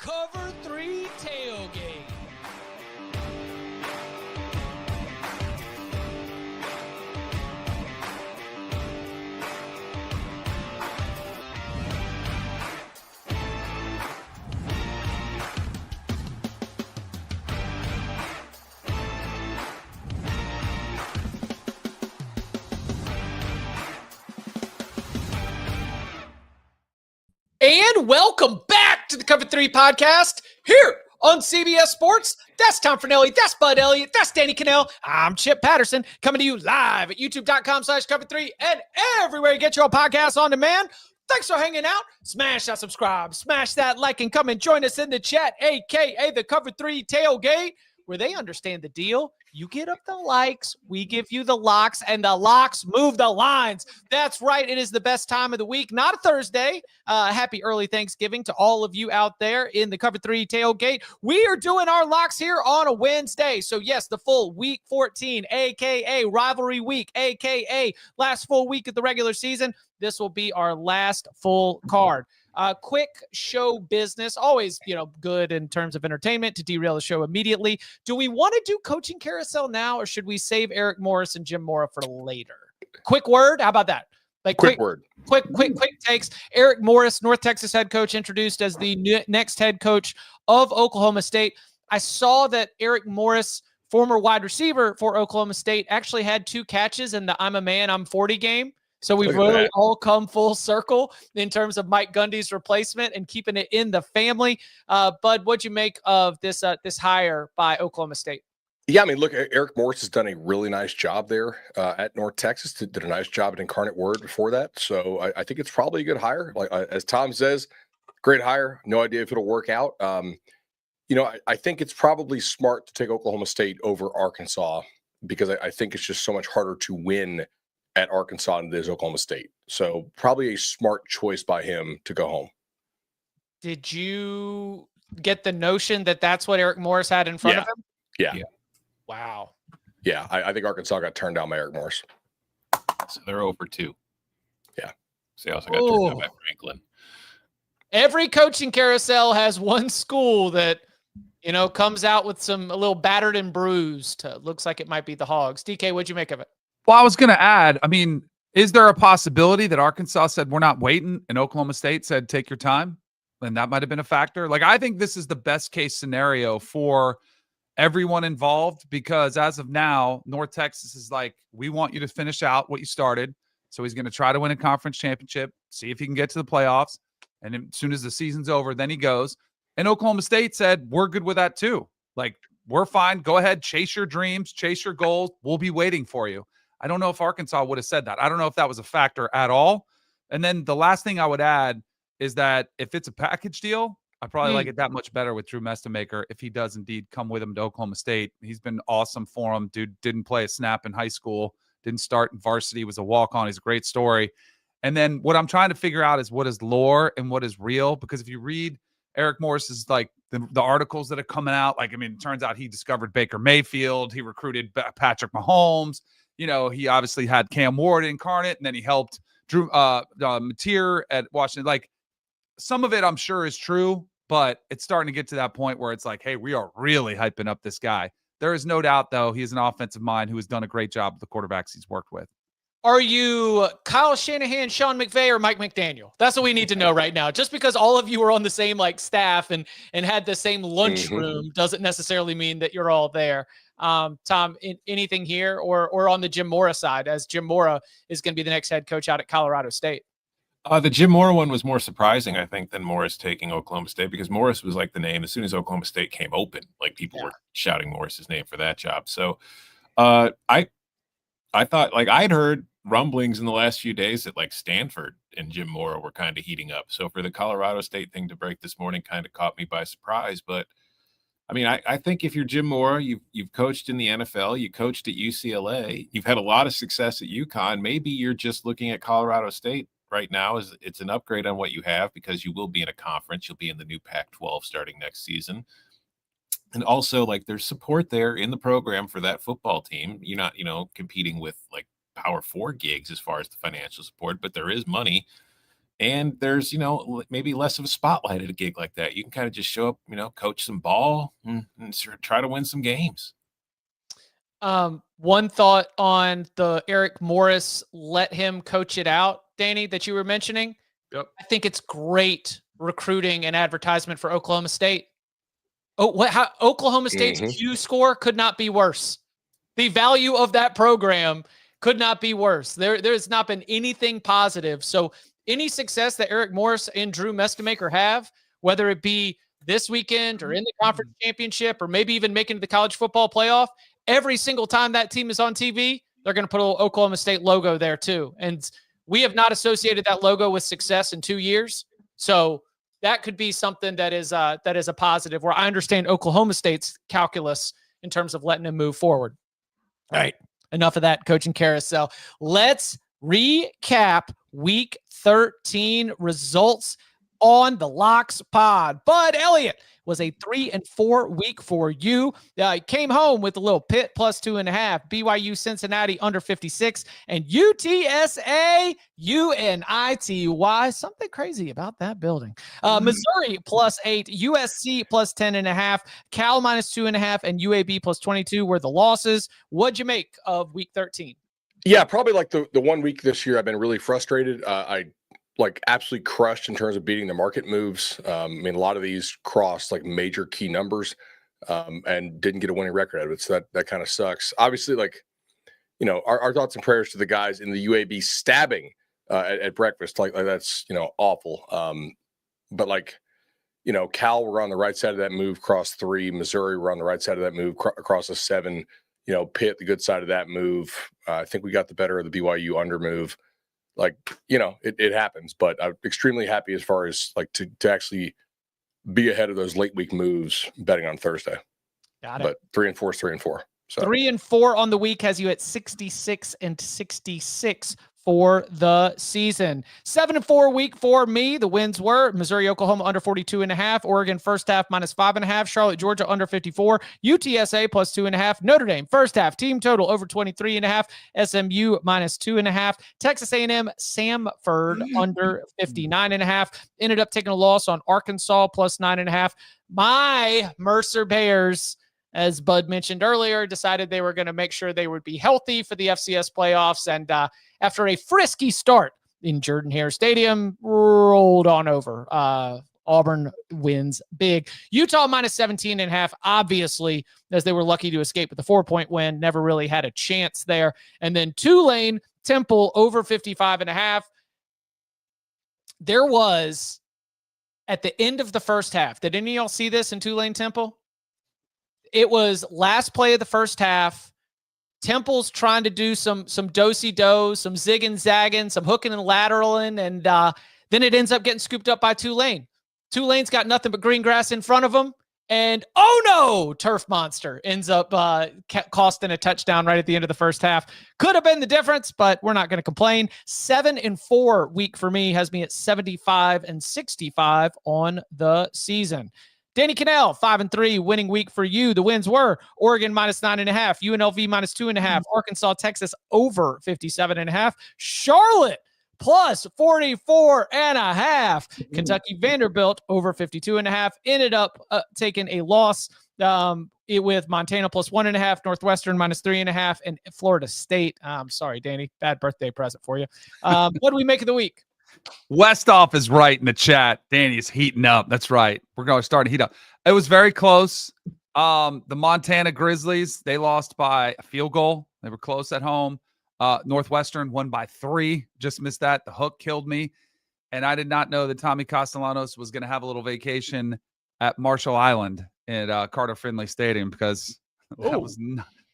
Cover 3 Tailgate. And welcome back to the Cover 3 podcast here on CBS Sports. That's Tom Fornelli. That's Bud Elliott. That's Danny Kanell. I'm Chip Patterson coming to you live at youtube.com/cover3 and everywhere you get your podcasts on demand. Thanks for hanging out. Smash that subscribe, smash that like, and come and join us in the chat, a.k.a. the Cover 3 Tailgate, where they understand the deal. You get up the likes, we give you the locks, and the locks move the lines. That's right. It is the best time of the week, not a Thursday. Happy early Thanksgiving to all of you out there in the Cover 3 Tailgate. We are doing our locks here on a Wednesday. So, yes, the full Week 14, a.k.a. Rivalry Week, a.k.a. last full week of the regular season. This will be our last full card. Quick show business, always, good in terms of entertainment to derail the show immediately. Do we want to do coaching carousel now, or should we save Eric Morris and Jim Mora for later? Quick word. How about that? Quick word. Quick takes. Eric Morris, North Texas head coach, introduced as the next head coach of Oklahoma State. I saw that Eric Morris, former wide receiver for Oklahoma State, actually had 2 catches in the I'm a Man, I'm 40 game. So we've really all come full circle in terms of Mike Gundy's replacement and keeping it in the family. Bud, what'd you make of this hire by Oklahoma State? Yeah, I mean, look, Eric Morris has done a really nice job there at North Texas. Did a nice job at Incarnate Word before that. So I think it's probably a good hire. Like as Tom says, great hire. No idea if it'll work out. I think it's probably smart to take Oklahoma State over Arkansas because I think it's just so much harder to win at Arkansas than it is Oklahoma State. So probably a smart choice by him to go home. Did you get the notion that that's what Eric Morris had in front of him? Yeah. Wow. Yeah, I think Arkansas got turned down by Eric Morris. So they're over 2. Yeah. So they also got turned down by Franklin. Every coaching carousel has one school that, comes out with a little battered and bruised. Looks like it might be the Hogs. DK, what'd you make of it? Well, I was going to add, is there a possibility that Arkansas said, we're not waiting, and Oklahoma State said, take your time? And that might have been a factor. I think this is the best case scenario for everyone involved, because as of now, North Texas is like, we want you to finish out what you started. So he's going to try to win a conference championship, see if he can get to the playoffs. And as soon as the season's over, then he goes. And Oklahoma State said, we're good with that too. We're fine. Go ahead, chase your dreams, chase your goals. We'll be waiting for you. I don't know if Arkansas would have said that. I don't know if that was a factor at all. And then the last thing I would add is that if it's a package deal, I probably like it that much better with Drew Mestemaker if he does indeed come with him to Oklahoma State. He's been awesome for him. Dude didn't play a snap in high school, didn't start in varsity, was a walk-on. He's a great story. And then what I'm trying to figure out is what is lore and what is real, because if you read Eric Morris's the articles that are coming out, it turns out he discovered Baker Mayfield. He recruited Patrick Mahomes. He obviously had Cam Ward incarnate, and then he helped Drew Mateer at Washington. Some of it I'm sure is true, but it's starting to get to that point where it's hey, we are really hyping up this guy. There is no doubt, though, he is an offensive mind who has done a great job with the quarterbacks he's worked with. Are you Kyle Shanahan, Sean McVay, or Mike McDaniel? That's what we need to know right now. Just because all of you are on the same staff and had the same lunchroom doesn't necessarily mean that you're all there. Tom, anything here or on the Jim Mora side, as Jim Mora is going to be the next head coach out at Colorado State? The Jim Mora one was more surprising, I think, than Morris taking Oklahoma State, because Morris was the name as soon as Oklahoma State came open. People were shouting Morris's name for that job. So I thought I'd heard rumblings in the last few days that Stanford and Jim Mora were kind of heating up. So for the Colorado State thing to break this morning kind of caught me by surprise. But I think if you're Jim Mora, you've coached in the NFL, you coached at UCLA, you've had a lot of success at UConn. Maybe you're just looking at Colorado State right now as it's an upgrade on what you have, because you will be in a conference. You'll be in the new Pac-12 starting next season. And also, there's support there in the program for that football team. You're not, competing with Power 4 gigs as far as the financial support, but there is money. And there's, maybe less of a spotlight at a gig like that. You can kind of just show up, coach some ball and sort of try to win some games. One thought on the Eric Morris, let him coach it out, Danny, that you were mentioning. Yep. I think it's great recruiting and advertisement for Oklahoma State. Oklahoma State's Q score could not be worse. The value of that program could not be worse. There's not been anything positive. So any success that Eric Morris and Drew Mestamaker have, whether it be this weekend or in the conference championship or maybe even making the college football playoff, every single time that team is on TV, they're going to put an Oklahoma State logo there too. And we have not associated that logo with success in 2 years. So that could be something that is a positive, where I understand Oklahoma State's calculus in terms of letting them move forward. All right. Enough of that coaching carousel. Let's recap week 13 results on the Locks Pod. Bud Elliott was a 3-4 week for you. He came home with a little Pitt plus 2.5, BYU Cincinnati under 56, and UTSA UNITY. Something crazy about that building. Missouri plus 8, USC plus 10.5, Cal minus 2.5, and UAB plus 22 were the losses. What'd you make of week 13? Yeah, probably like the 1 week this year I've been really frustrated. I absolutely crushed in terms of beating the market moves. A lot of these crossed like major key numbers and didn't get a winning record out of it. So that kind of sucks. Obviously, our thoughts and prayers to the guys in the UAB stabbing at breakfast. Like that's, awful. But Cal were on the right side of that move, cross 3. Missouri were on the right side of that move, across a 7. Pitt, the good side of that move. I think we got the better of the BYU under move. It happens, but I'm extremely happy as far as to actually be ahead of those late week moves betting on Thursday. Got it. But 3-4 is 3-4. So 3-4 on the week has you at 66-66 for the season. 7-4 week for me. The wins were Missouri, Oklahoma under 42.5, Oregon first half minus 5.5, Charlotte, Georgia under 54, UTSA plus 2.5, Notre Dame first half team total over 23.5, SMU minus 2.5, Texas A&M Samford under 59.5. Ended up taking a loss on Arkansas plus 9.5. My Mercer Bears, as Bud mentioned earlier, decided they were going to make sure they would be healthy for the FCS playoffs. And after a frisky start in Jordan-Hare Stadium, rolled on over. Auburn wins big. Utah minus 17.5, obviously, as they were lucky to escape with the 4-point win. Never really had a chance there. And then Tulane, Temple over 55.5. There was, at the end of the first half, did any of y'all see this in Tulane Temple? It was last play of the first half. Temple's trying to do some do-si-do, some zigging, zagging, some hooking and lateraling, and then it ends up getting scooped up by Tulane. Tulane's got nothing but green grass in front of them, and oh no, Turf Monster ends up costing a touchdown right at the end of the first half. Could have been the difference, but we're not going to complain. 7-4 week for me has me at 75-65 on the season. Danny Kanell, 5-3, winning week for you. The wins were Oregon minus 9.5, UNLV minus 2.5, Arkansas, Texas over 57.5, Charlotte plus 44.5, Kentucky Vanderbilt over 52.5. Ended up taking a loss with Montana plus 1.5, Northwestern minus 3.5, and Florida State. I'm sorry, Danny, bad birthday present for you. What do we make of the week? Westoff is right in the chat. Danny's heating up. That's right. We're going to start to heat up. It was very close. The Montana Grizzlies, they lost by a field goal. They were close at home. Northwestern won by 3. Just missed that. The hook killed me. And I did not know that Tommy Castellanos was going to have a little vacation at Marshall Island at Carter Finley Stadium, because that was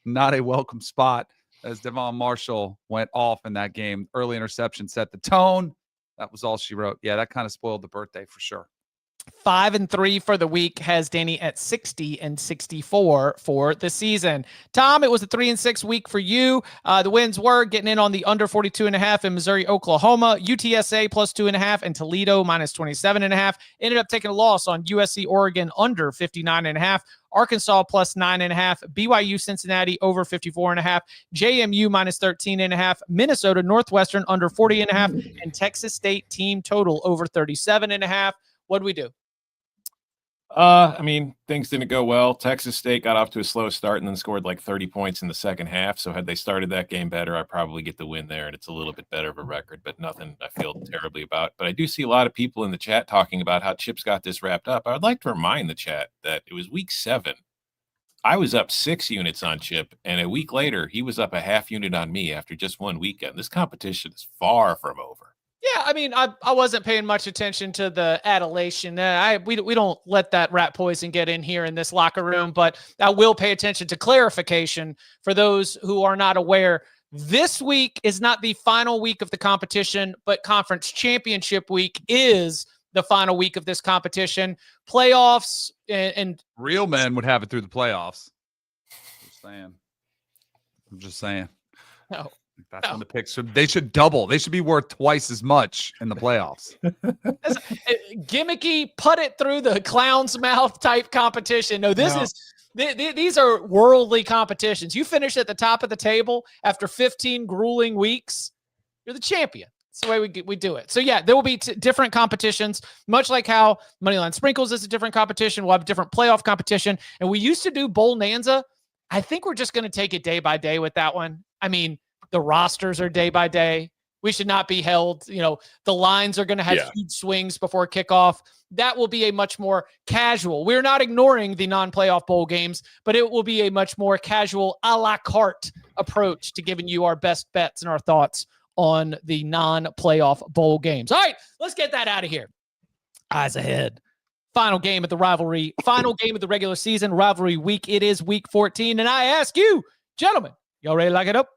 not a welcome spot, as Devon Marshall went off in that game. Early interception set the tone. That was all she wrote. Yeah, that kind of spoiled the birthday for sure. 5-3 for the week has Danny at 60-64 for the season. Tom, it was a 3-6 week for you. The wins were getting in on the under 42.5 in Missouri, Oklahoma, UTSA plus 2.5, and Toledo minus 27.5. Ended up taking a loss on USC, Oregon under 59.5. Arkansas plus 9.5, BYU Cincinnati over 54.5, JMU minus 13.5, Minnesota Northwestern under 40.5, and Texas State team total over 37.5. What do we do? I mean, things didn't go well. Texas State got off to a slow start and then scored like 30 points in the second half. So had they started that game better, I probably get the win there, and it's a little bit better of a record, but nothing I feel terribly about. But I do see a lot of people in the chat talking about how Chip's got this wrapped up. I would like to remind the chat that it was week 7. I was up 6 units on Chip, and a week later, he was up a half unit on me after just one weekend. This competition is far from over. Yeah, I mean, I wasn't paying much attention to the adulation. We don't let that rat poison get in here in this locker room, but I will pay attention to clarification for those who are not aware. This week is not the final week of the competition, but conference championship week is the final week of this competition. Playoffs and real men would have it through the playoffs. I'm just saying. No. That's when the picks they should double. They should be worth twice as much in the playoffs. Gimmicky, put it through the clown's mouth type competition. No, these are worldly competitions. You finish at the top of the table after 15 grueling weeks, you're the champion. That's the way we do it. So yeah, there will be different competitions, much like how Moneyline Sprinkles is a different competition. We'll have a different playoff competition. And we used to do Bowl-Nanza. I think we're just going to take it day by day with that one. I mean, the rosters are day by day. We should not be held. The lines are going to have huge swings before kickoff. That will be a much more casual. We're not ignoring the non-playoff bowl games, but it will be a much more casual a la carte approach to giving you our best bets and our thoughts on the non-playoff bowl games. All right, let's get that out of here. Eyes ahead. Final game of the rivalry. Final game of the regular season rivalry week. It is week 14. And I ask you, gentlemen, y'all ready to lock it up?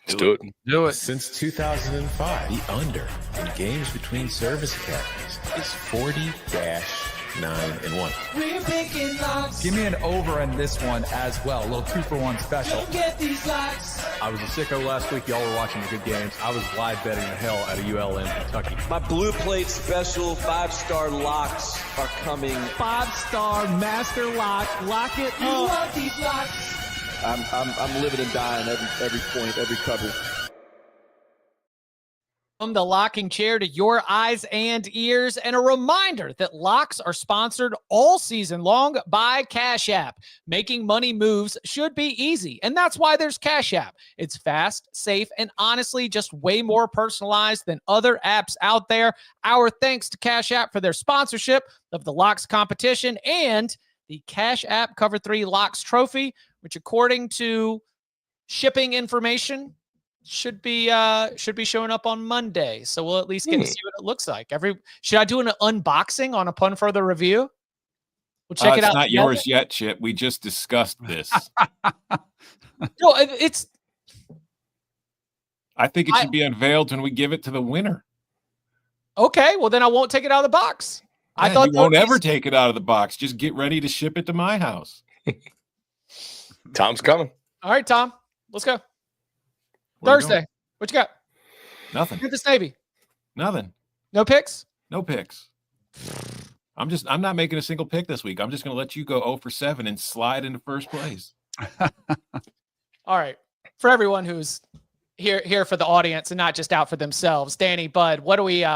Let's do it. Do it. Since 2005, the under in games between service academies is 40-9-1. We're picking locks. Give me an over in this one as well. A little 2-for-1 special. Don't get these locks. I was a sicko last week. Y'all were watching the good games. I was live betting the hell out of ULM Kentucky. My Blue Plate special 5-star locks are coming. 5-star master lock. Lock it up. You want these locks. I'm living and dying every point, every cover. From the locking chair to your eyes and ears, and a reminder that locks are sponsored all season long by Cash App. Making money moves should be easy, and that's why there's Cash App. It's fast, safe, and honestly just way more personalized than other apps out there. Our thanks to Cash App for their sponsorship of the locks competition and the Cash App Cover 3 Locks Trophy, which according to shipping information should be showing up on Monday. So we'll at least get to see what it looks like. Should I do an unboxing on Upon Further Review? We'll check it out. It's not yours yet, Chip. We just discussed this. No, I think it should be unveiled when we give it to the winner. Okay, well then I won't take it out of the box. Yeah, I thought you won't ever take it out of the box. Just get ready to ship it to my house. Tom's coming. All right, Tom. Let's go. Thursday. What you got? Nothing. Memphis Navy. Nothing. No picks? No picks. I'm not making a single pick this week. I'm just going to let you go 0 for 7 and slide into first place. All right. For everyone who's here for the audience and not just out for themselves, Danny, Bud, what do we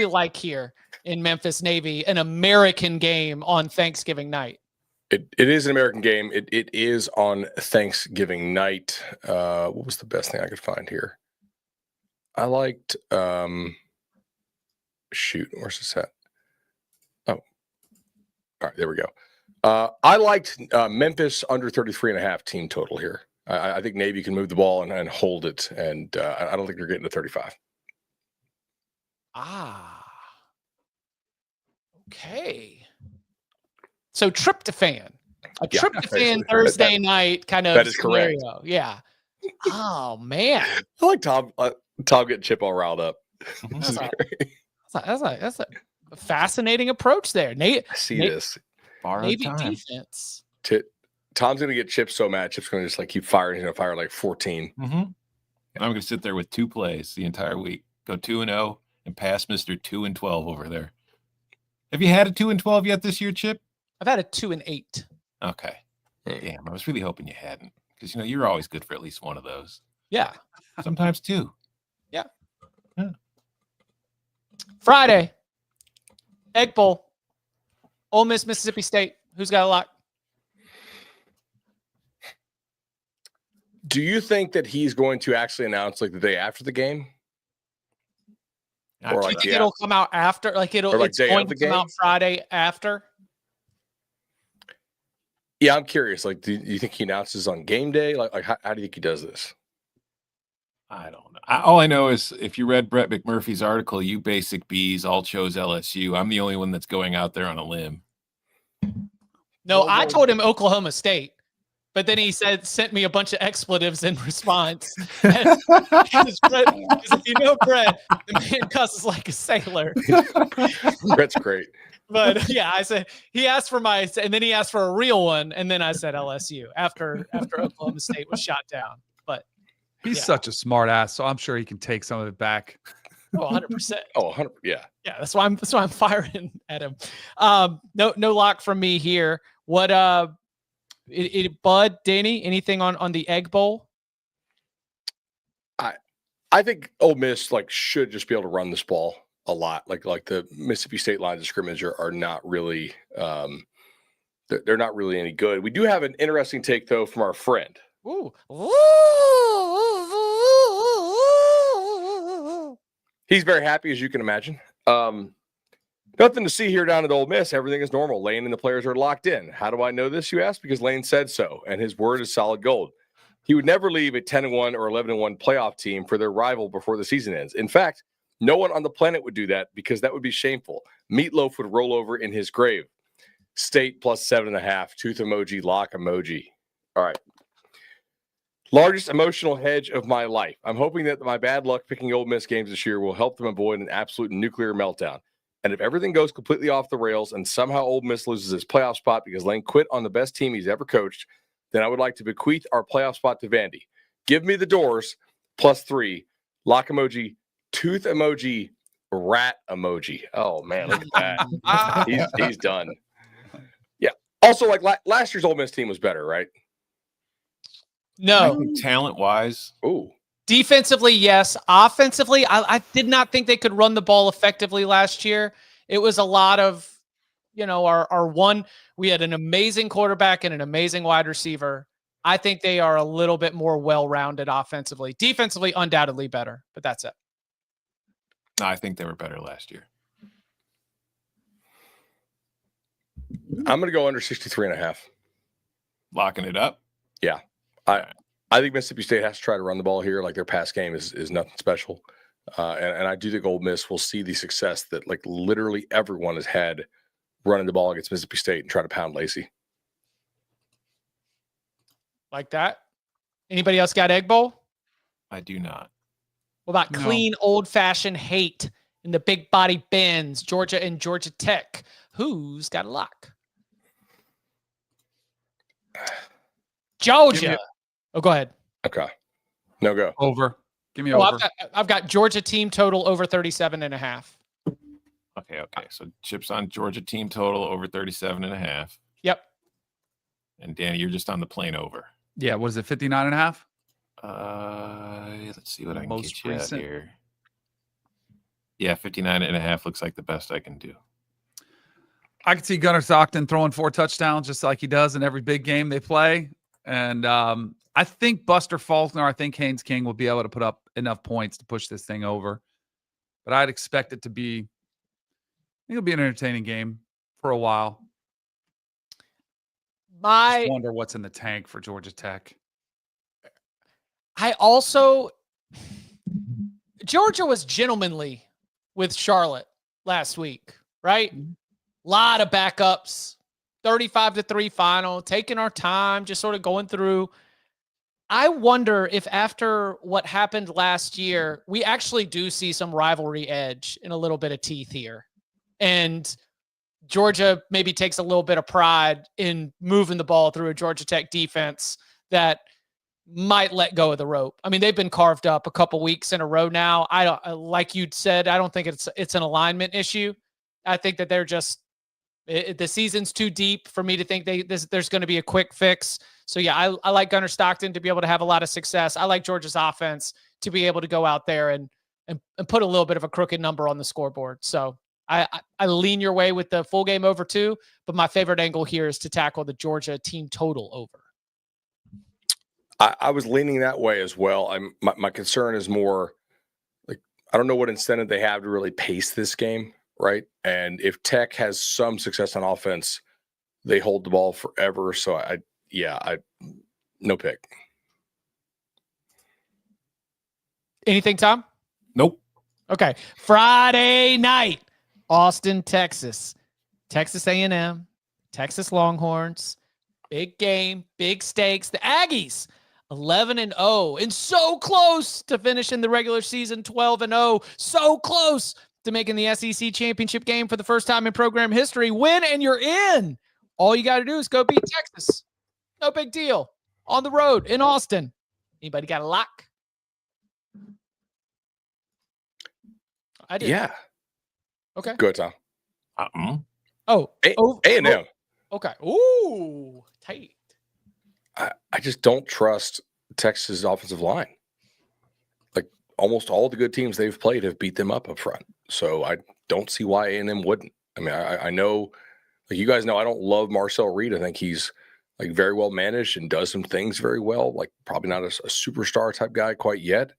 like here in Memphis Navy, an American game on Thanksgiving night? It is an American game. It is on Thanksgiving night. What was the best thing I could find here? I liked shoot, where's this at? Oh, all right, there we go. I liked Memphis under 33.5 team total here. I think Navy can move the ball and hold it, and I don't think they're getting to 35. Okay. So tryptophan. Yeah, Tryptophan Thursday night kind of that is scenario. correct. Yeah. Oh, man. I like Tom getting Chip all riled up. That's fascinating approach there. I see this. Borrowed Navy time. defense. Tom's going to get Chip so mad. Chip's going to just like keep firing. He's going to fire like 14. Mm-hmm. And I'm going to sit there with 2 plays the entire week. Go 2-0 and pass Mr. 2-12 over there. Have you had a 2-12 yet this year, Chip? I've had a 2-8. Okay. Damn, I was really hoping you hadn't, because you're always good for at least one of those. Yeah. Sometimes 2. Yeah. Yeah. Friday, Egg Bowl, Ole Miss, Mississippi State. Who's got a lock? Do you think that he's going to actually announce like the day after the game? Or like it'll come out after, like it's going to come out Friday after? Yeah, I'm curious. Like, do you think he announces on game day? Like how do you think he does this? I don't know. All I know is if you read Brett McMurphy's article, you basic bees all chose LSU. I'm the only one that's going out there on a limb. No, I told him Oklahoma State, but then he sent me a bunch of expletives in response. Because if you know Brett, the man cusses like a sailor. Brett's great. But yeah, I said he asked for and then he asked for a real one, and then I said LSU after Oklahoma State was shot down. But he's such a smart ass, so I'm sure he can take some of it back. Oh, 100%. Oh, 100. Yeah. Yeah, that's why I'm firing at him. No lock from me here. What Bud, Danny, anything on the Egg Bowl? I think Ole Miss should just be able to run this ball a lot. Like the Mississippi State lines of scrimmage are not really they're not really any good. We do have an interesting take though from our friend. Ooh. He's very happy, as you can imagine. Nothing to see here down at Ole Miss. Everything is normal. Lane and the players are locked in. How do I know this, you ask? Because Lane said so, and his word is solid gold. He would never leave a 10-1 or 11-1 playoff team for their rival before the season ends. In fact, no one on the planet would do that because that would be shameful. Meatloaf would roll over in his grave. State plus 7.5. Tooth emoji, lock emoji. All right. Largest emotional hedge of my life. I'm hoping that my bad luck picking Ole Miss games this year will help them avoid an absolute nuclear meltdown. And if everything goes completely off the rails and somehow Ole Miss loses its playoff spot because Lane quit on the best team he's ever coached, then I would like to bequeath our playoff spot to Vandy. Give me the doors, plus 3, lock emoji, tooth emoji, rat emoji. Oh, man, look at that. He's done. Yeah. Also, last year's Ole Miss team was better, right? No. Talent-wise. Ooh. Defensively, yes. Offensively, I did not think they could run the ball effectively last year. It was a lot of, our one, we had an amazing quarterback and an amazing wide receiver. I think they are a little bit more well-rounded offensively. Defensively, undoubtedly better, but that's it. No, I think they were better last year. I'm going to go under 63.5. Locking it up? Yeah. I think Mississippi State has to try to run the ball here. Their pass game is nothing special. And I do think Ole Miss will see the success that literally everyone has had running the ball against Mississippi State and trying to pound Lacey. Like that? Anybody else got Egg Bowl? I do not. What about clean, old-fashioned hate in the big body bends, Georgia and Georgia Tech? Who's got a lock? Georgia. Oh, go ahead. Okay. No go. Over. Give me over. I've got Georgia team total over 37.5. Okay. So Chip's on Georgia team total over 37.5. Yep. And Danny, you're just on the plain over. Yeah. What is it? 59.5? Let's see what I can get you out here. Yeah, 59.5 looks like the best I can do. I could see Gunnar Stockton throwing 4 touchdowns just like he does in every big game they play. And I think Buster Faulkner, I think Haynes King will be able to put up enough points to push this thing over. But I'd expect it to be, I think it'll be an entertaining game for a while. I wonder what's in the tank for Georgia Tech. Georgia was gentlemanly with Charlotte last week, right? Lot of backups, 35-3 final, taking our time, just sort of going through. I wonder if after what happened last year, we actually do see some rivalry edge and a little bit of teeth here. And Georgia maybe takes a little bit of pride in moving the ball through a Georgia Tech defense that might let go of the rope. I mean, they've been carved up a couple weeks in a row now. I don't, like you'd said, I don't think it's an alignment issue. I think that they're just, the season's too deep for me to think there's going to be a quick fix. So yeah, I like Gunnar Stockton to be able to have a lot of success. I like Georgia's offense to be able to go out there and put a little bit of a crooked number on the scoreboard. So I lean your way with the full game over 2, but my favorite angle here is to tackle the Georgia team total over. I was leaning that way as well. My concern is more like, I don't know what incentive they have to really pace this game, right? And if Tech has some success on offense, they hold the ball forever. So no pick. Anything, Tom? Nope. Okay. Friday night, Austin, Texas. Texas A&M, Texas Longhorns. Big game, big stakes. The Aggies, 11-0, and so close to finishing the regular season 12-0. So close to making the SEC championship game for the first time in program history. Win and you're in. All you got to do is go beat Texas. No big deal. On the road in Austin. Anybody got a lock? I did. Yeah. Okay. Good, Tom. Oh. A&M. Okay. Ooh, tight. I just don't trust Texas' offensive line. Like, almost all the good teams they've played have beat them up front. So I don't see why A&M wouldn't. I mean, I know, like you guys know, I don't love Marcel Reed. I think he's like very well managed and does some things very well. Like, probably not a superstar type guy quite yet.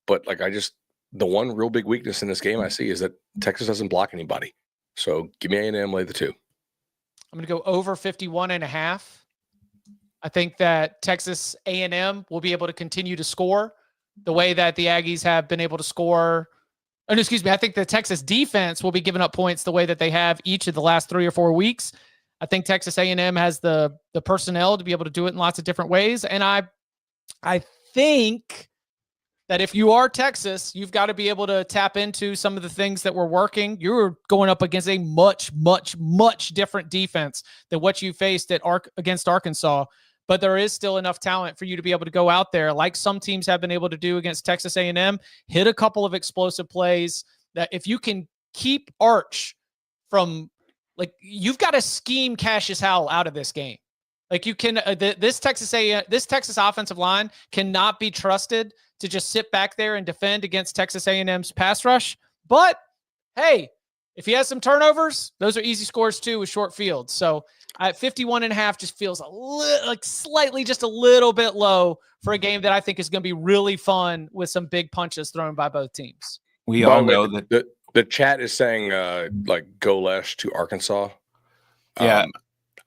But like, the one real big weakness in this game I see is that Texas doesn't block anybody. So give me A&M, lay the 2. I'm going to go over 51.5. I think that Texas A&M will be able to continue to score the way that the Aggies have been able to score. And excuse me, I think the Texas defense will be giving up points the way that they have each of the last 3 or 4 weeks. I think Texas A&M has the personnel to be able to do it in lots of different ways. And I think that if you are Texas, you've got to be able to tap into some of the things that were working. You're going up against a much, much, much different defense than what you faced against Arkansas. But there is still enough talent for you to be able to go out there, like some teams have been able to do against Texas A&M, hit a couple of explosive plays that if you can keep Arch from, like, you've got to scheme Cassius Howell out of this game. Like, you can, this Texas offensive line cannot be trusted to just sit back there and defend against Texas A&M's pass rush. But hey, if he has some turnovers, those are easy scores too with short fields. So at 51.5 just feels slightly just a little bit low for a game that I think is going to be really fun with some big punches thrown by both teams. We all know that the chat is saying like go Lesh to Arkansas. Yeah.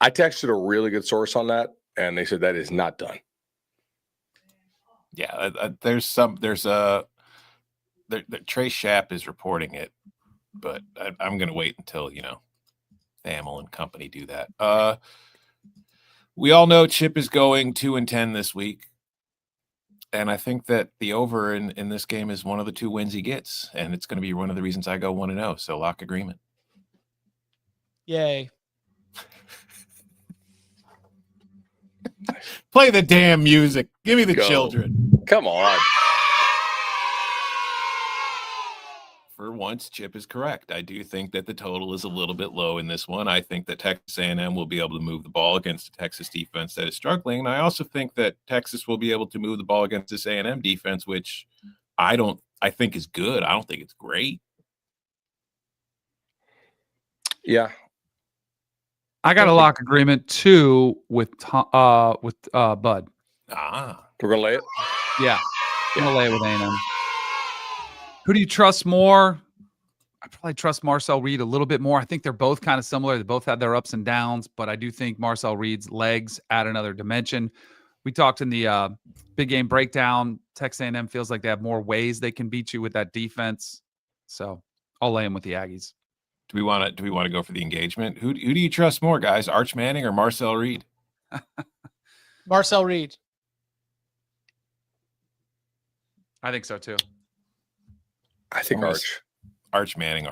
I texted a really good source on that, and they said that is not done. Yeah, Trey Schapp is reporting it, but I'm going to wait until, Thamel and company do that. We all know Chip is going 2-10 this week, and I think that the over in this game is one of the 2 wins he gets, and it's going to be one of the reasons I go 1-0. So lock agreement. Yay. Play the damn music. Give me the children. Come on. For once, Chip is correct. I do think that the total is a little bit low in this one. I think that Texas A&M will be able to move the ball against a Texas defense that is struggling. And I also think that Texas will be able to move the ball against this A&M defense, which I think is good. I don't think it's great. Yeah. I got a lock agreement too with Bud. We're gonna lay it. Yeah, I'm gonna lay it with A&M. Who do you trust more? I probably trust Marcel Reed a little bit more. I think they're both kind of similar. They both have their ups and downs, but I do think Marcel Reed's legs add another dimension. We talked in the big game breakdown. Texas A&M feels like they have more ways they can beat you with that defense. So I'll lay them with the Aggies. Do we want to go for the engagement? Who do you trust more, guys? Arch Manning or Marcel Reed? Marcel Reed. I think Arch. Arch Manning.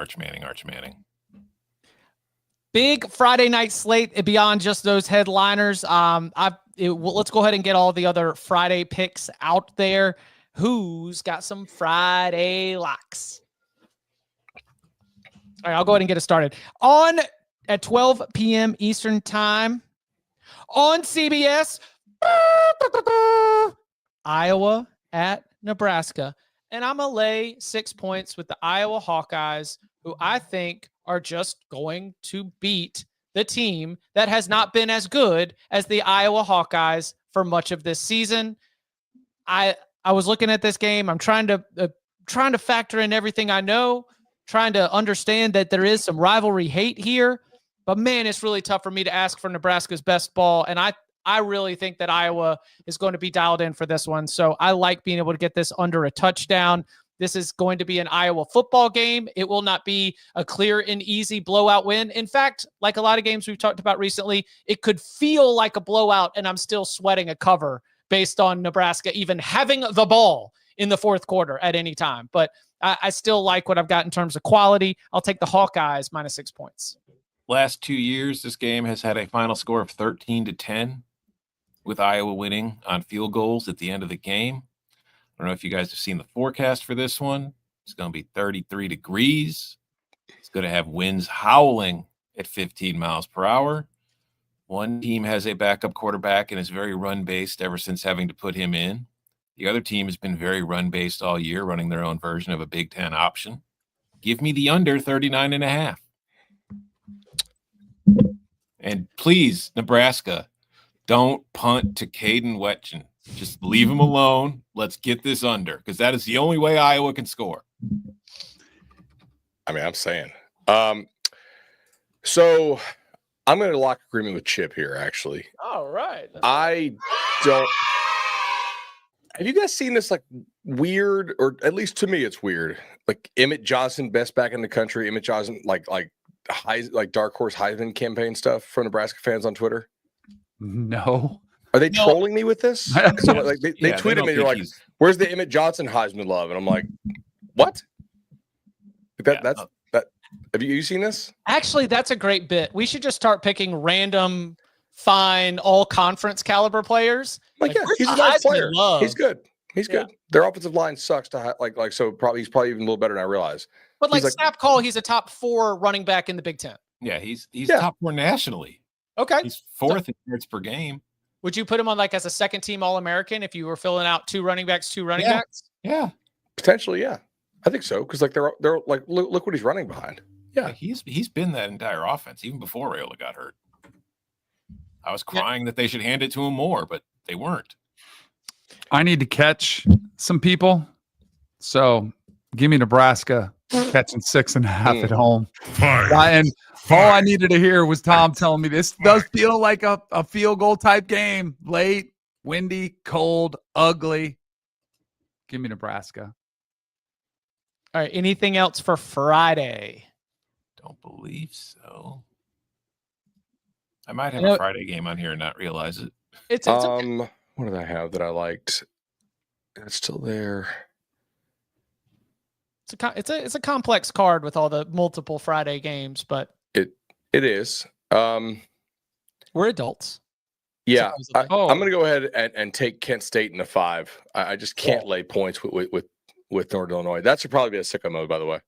Big Friday night slate beyond just those headliners. Let's go ahead and get all the other Friday picks out there. Who's got some Friday locks? All right, I'll go ahead and get it started. On at 12 p.m. Eastern time on CBS, Iowa at Nebraska. And I'm going to lay 6 points with the Iowa Hawkeyes, who I think are just going to beat the team that has not been as good as the Iowa Hawkeyes for much of this season. I was looking at this game. I'm trying to factor in everything I know, trying to understand that there is some rivalry hate here. But, man, it's really tough for me to ask for Nebraska's best ball. And I really think that Iowa is going to be dialed in for this one. So I like being able to get this under a touchdown. This is going to be an Iowa football game. It will not be a clear and easy blowout win. In fact, like a lot of games we've talked about recently, it could feel like a blowout, and I'm still sweating a cover based on Nebraska even having the ball in the fourth quarter at any time. But I still like what I've got in terms of quality. I'll take the Hawkeyes minus 6 points. Last 2 years, this game has had a final score of 13-10, with Iowa winning on field goals at the end of the game. I don't know if you guys have seen the forecast for this one. It's going to be 33 degrees. It's going to have winds howling at 15 miles per hour. One team has a backup quarterback and is very run-based ever since having to put him in. The other team has been very run-based all year, running their own version of a Big Ten option. Give me the under 39.5. And please, Nebraska, don't punt to Caden Wetchen. Just leave him alone. Let's get this under, because that is the only way Iowa can score. I mean, I'm saying. So I'm going to lock agreement with Chip here, actually. All right. I don't. Have you guys seen this like weird, or at least to me, it's weird? Like Emmett Johnson, best back in the country. Emmett Johnson, like dark horse Heisman campaign stuff from Nebraska fans on Twitter. No. Are they trolling me with this? So, like they tweeted me. They're like, "Where's the Emmett Johnson Heisman love?" And I'm like, "What?" That's. Have you seen this? Actually, that's a great bit. We should just start picking random, fine, all conference caliber players. Like yeah, he's a nice player. He's good. He's good. Their offensive line sucks to so probably he's probably even a little better than I realize. But like snap call, he's a top 4 running back in the Big Ten. Yeah, he's top 4 nationally. Okay. He's 4th in yards per game. Would you put him on like as a second team All-American if you were filling out 2 running backs? Yeah. Potentially, yeah. I think so. Because like they're like look what he's running behind. Yeah. He's been that entire offense, even before Rayola got hurt. I was crying that they should hand it to him more, but they weren't. I need to catch some people. So give me Nebraska catching 6.5 at home. And all I needed to hear was Tom telling me this does feel like a field goal type game. Late, windy, cold, ugly. Give me Nebraska. All right. Anything else for Friday? Don't believe so. I might have a Friday game on here and not realize it. It's okay. What did I have that I liked? It's still there. It's a complex card with all the multiple Friday games, but it is. We're adults. Yeah, I'm going to go ahead and take Kent State in the 5. I just can't lay points with Northern Illinois. That should probably be a sicko mode, by the way.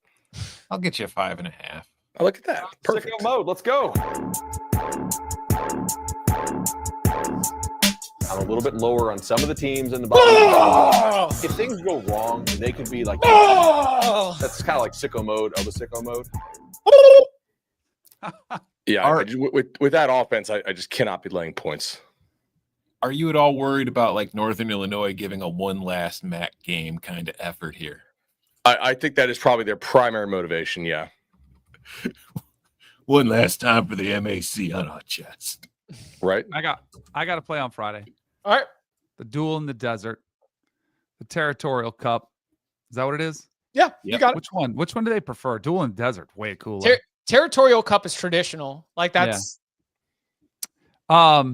I'll get you a 5.5. I look at that. Perfect. Sicko mode. Let's go. I'm a little bit lower on some of the teams in the bottom. If things go wrong, they could be like, that's kind of like sicko mode of a sicko mode. Yeah, with that offense, I just cannot be laying points. Are you at all worried about like Northern Illinois giving a one last MAC game kind of effort here? I think that is probably their primary motivation. Yeah. One last time for the MAC on our chest. Right. I got to play on Friday. All right. The Duel in the Desert, the Territorial Cup. Is that what it is? Yeah, you got it. Which one? Which one do they prefer? Duel in the Desert, way cooler. Territorial Cup is traditional. Like that's. Yeah.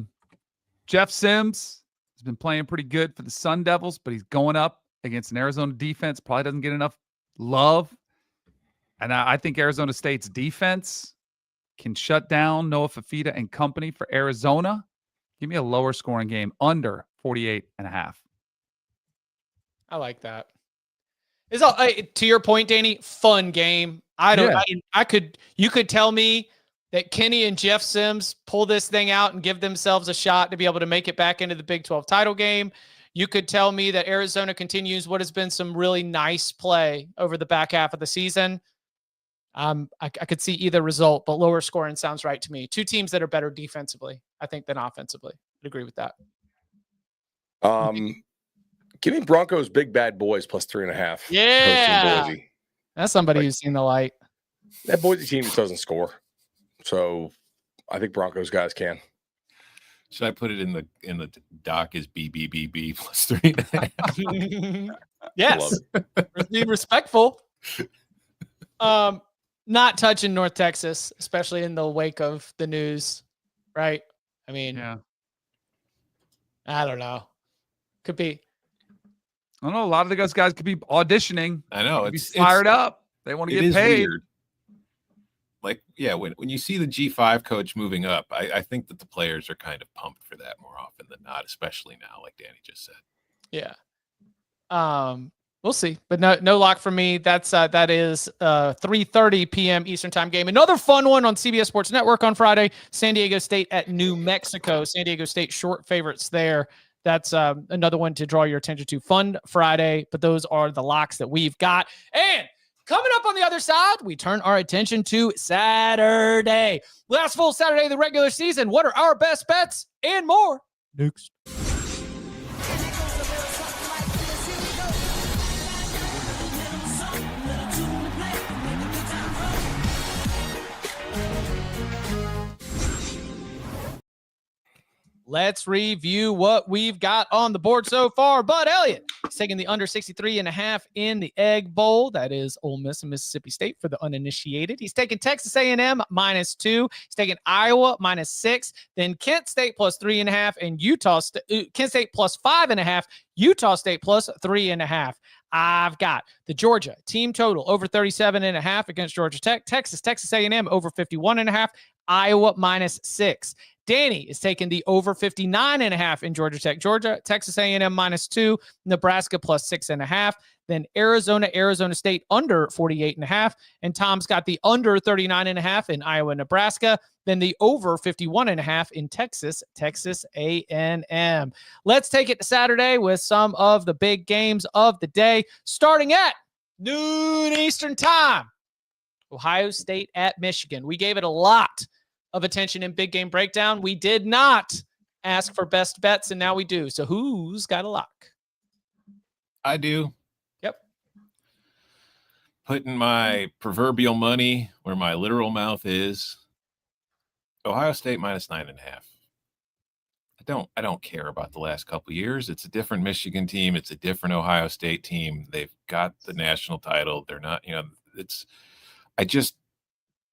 Jeff Sims has been playing pretty good for the Sun Devils, but he's going up against an Arizona defense. Probably doesn't get enough love. And I think Arizona State's defense can shut down Noah Fafita and company for Arizona. Give me a lower scoring game under 48.5. I like that. To your point, Danny, fun game. You could tell me that Kenny and Jeff Sims pull this thing out and give themselves a shot to be able to make it back into the Big 12 title game. You could tell me that Arizona continues what has been some really nice play over the back half of the season. I could see either result, but lower scoring sounds right to me. Two teams that are better defensively, I think, than offensively. I'd agree with that. Give me Broncos big bad boys plus 3.5. Yeah. Boise. That's somebody who's seen the light. That Boise team doesn't score. So I think Broncos guys can. Should I put it in the doc as BBBB plus 3.5? Yes. Be respectful. Not touching North Texas, especially in the wake of the news, right? I mean, Yeah. I don't know. Could be. I don't know. A lot of the guys could be auditioning. I know. It's fired up. They want to get paid. Weird. Like, yeah, when you see the G5 coach moving up, I think that the players are kind of pumped for that more often than not, especially now, like Danny just said. Yeah. We'll see, but no lock for me. That is 3:30 p.m. Eastern time game. Another fun one on CBS Sports Network on Friday. San Diego State at New Mexico. San Diego State short favorites there. That's another one to draw your attention to. Fun Friday, but those are the locks that we've got. And coming up on the other side, we turn our attention to Saturday. Last full Saturday of the regular season. What are our best bets and more? Next. Let's review what we've got on the board so far. Bud Elliott is taking the under 63.5 in the Egg Bowl. That is Ole Miss and Mississippi State for the uninitiated. He's taking Texas A&M -2. He's taking Iowa -6. Then Kent State plus 3.5 and Kent State plus 5.5. Utah State plus 3.5. I've got the Georgia team total over 37.5 against Georgia Tech. Texas A&M over 51.5. Iowa -6. Danny is taking the over 59.5 in Georgia Tech. Texas A&M -2, Nebraska plus 6.5. Then Arizona State under 48.5. And Tom's got the under 39.5 in Iowa, Nebraska. Then the over 51.5 in Texas A&M. Let's take it to Saturday with some of the big games of the day, starting at noon Eastern time. Ohio State at Michigan. We gave it a lot of attention in Big Game Breakdown. We did not ask for best bets, and now we do. So who's got a lock? I do. Yep. Putting my proverbial money where my literal mouth is. Ohio State -9.5. I don't care about the last couple of years. It's a different Michigan team. It's a different Ohio State team. They've got the national title. They're not,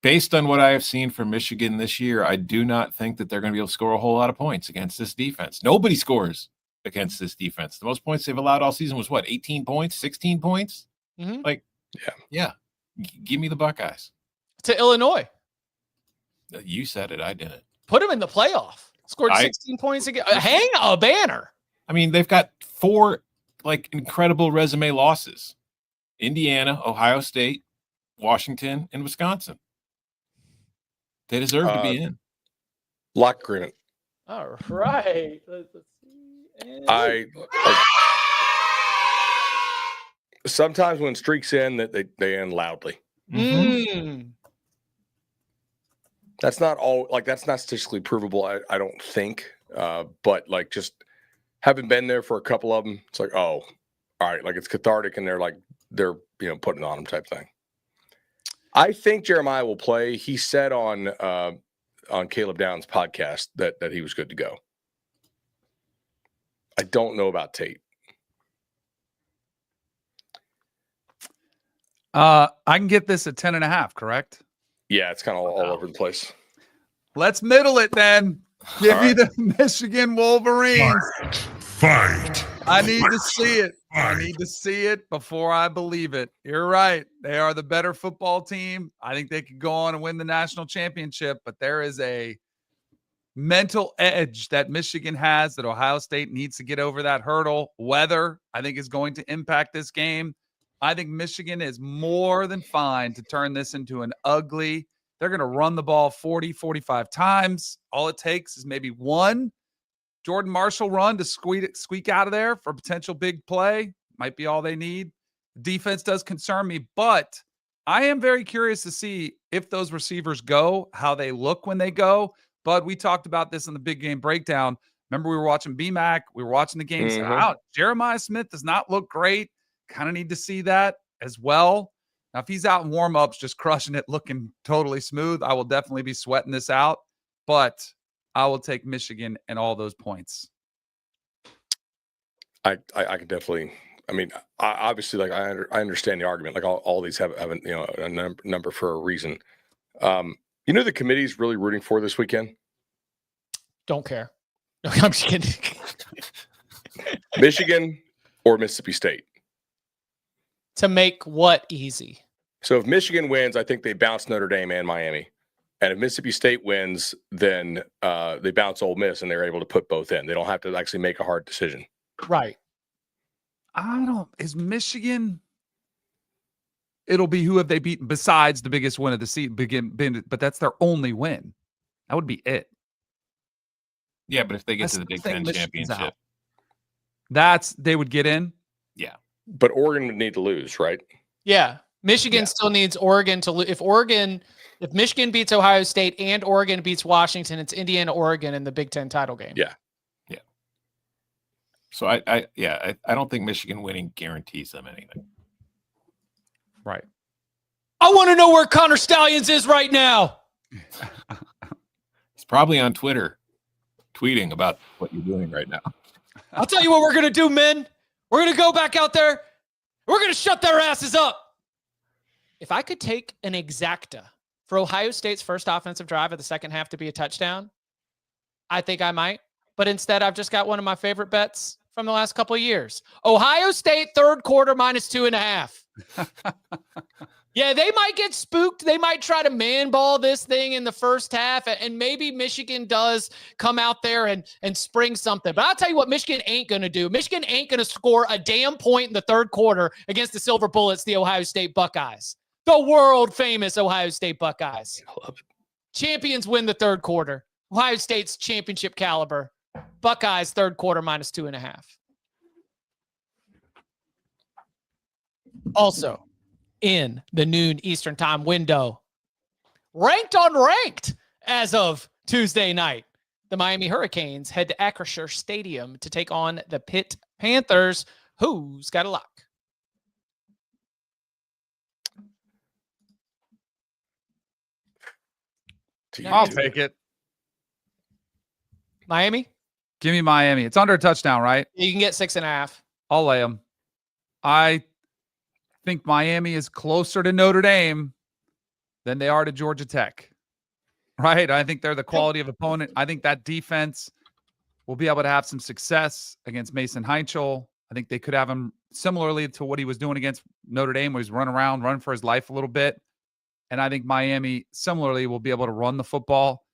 based on what I have seen from Michigan this year, I do not think that they're going to be able to score a whole lot of points against this defense. Nobody scores against this defense. The most points they've allowed all season was 18 points, 16 points? Mm-hmm. Yeah. Give me the Buckeyes. To Illinois. You said it. I didn't. Put them in the playoff. Scored 16 points again. Hang a banner. I mean, they've got 4 incredible resume losses. Indiana, Ohio State, Washington, and Wisconsin. They deserve to be in. Lock agreement. All right. Let's see. Sometimes when streaks end, that they end loudly. Mm. That's not statistically provable. I don't think. But just having been there for a couple of them, it's all right. It's cathartic, and they're putting it on them type thing. I think Jeremiah will play. He said on Caleb Downs' podcast that he was good to go. I don't know about Tate. I can get this at 10.5, correct? Yeah, it's kind of all over the place. Let's middle it then. Give me the Michigan Wolverines. Fight. I need to see it. I need to see it before I believe it. You're right. They are the better football team. I think they could go on and win the national championship, but there is a mental edge that Michigan has that Ohio State needs to get over that hurdle. Weather, I think, is going to impact this game. I think Michigan is more than fine to turn this into an ugly. They're going to run the ball 40, 45 times. All it takes is maybe one Jordan Marshall run to squeak out of there for a potential big play. Might be all they need. Defense does concern me, but I am very curious to see if those receivers go, how they look when they go. Bud, we talked about this in the big game breakdown. Remember, we were watching BMAC. We were watching the game. Mhm. Jeremiah Smith does not look great. Kind of need to see that as well. Now, if he's out in warm-ups, just crushing it, looking totally smooth, I will definitely be sweating this out. But I will take Michigan and all those points. I can definitely. I mean, obviously, like I understand the argument. Like all these have a number for a reason. The committee's really rooting for this weekend. Don't care. No, I'm just kidding. Michigan or Mississippi State. To make what easy? So if Michigan wins, I think they bounce Notre Dame and Miami. And if Mississippi State wins, then they bounce Ole Miss and they're able to put both in. They don't have to actually make a hard decision. Right. Is Michigan, it'll be who have they beaten besides the biggest win of the season, but that's their only win. That would be it. Yeah, but if they get to the Big Ten championship, they would get in. Yeah. But Oregon would need to lose, right? Yeah. Michigan still needs Oregon to lose. If Michigan beats Ohio State and Oregon beats Washington, it's Indiana, Oregon in the Big Ten title game. Yeah. Yeah. So I don't think Michigan winning guarantees them anything. Right. I want to know where Connor Stallions is right now. He's probably on Twitter tweeting about what you're doing right now. I'll tell you what we're going to do, men. We're going to go back out there. We're going to shut their asses up. If I could take an exacta for Ohio State's first offensive drive of the second half to be a touchdown, I think I might. But instead, I've just got one of my favorite bets from the last couple of years. Ohio State third quarter -2.5. Yeah, they might get spooked. They might try to man ball this thing in the first half, and maybe Michigan does come out there and spring something. But I'll tell you what Michigan ain't going to do. Michigan ain't going to score a damn point in the third quarter against the Silver Bullets, the Ohio State Buckeyes. The world-famous Ohio State Buckeyes. I love it. Champions win the third quarter. Ohio State's championship caliber. Buckeyes third quarter -2.5. Also, in the noon Eastern time window, ranked on ranked as of Tuesday night, the Miami Hurricanes head to Acrisure Stadium to take on the Pitt Panthers. Who's got a lock? I'll take it. Miami? Give me Miami. It's under a touchdown, right? You can get 6.5. I'll lay them. I think Miami is closer to Notre Dame than they are to Georgia Tech. Right? I think they're the quality of opponent. I think that defense will be able to have some success against Mason Heinchel. I think they could have him similarly to what he was doing against Notre Dame, where he's running for his life a little bit. And I think Miami similarly will be able to run the football.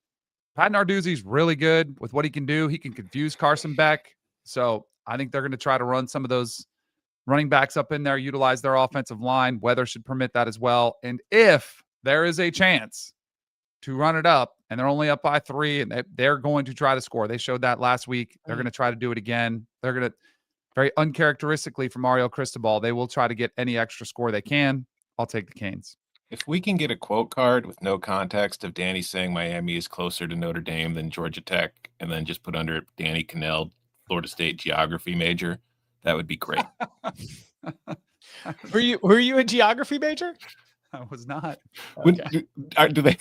Pat Narduzzi's really good with what he can do. He can confuse Carson Beck. So I think they're going to try to run some of those running backs up in there, utilize their offensive line. Weather should permit that as well. And if there is a chance to run it up and they're only up by 3 and they're going to try to score. They showed that last week. They're going to try to do it again. They're going to, very uncharacteristically for Mario Cristobal, they will try to get any extra score they can. I'll take the Canes. If we can get a quote card with no context of Danny saying Miami is closer to Notre Dame than Georgia Tech, and then just put under Danny Kanell, Florida State geography major, that would be great. Were you a geography major? I was not. Okay. Do they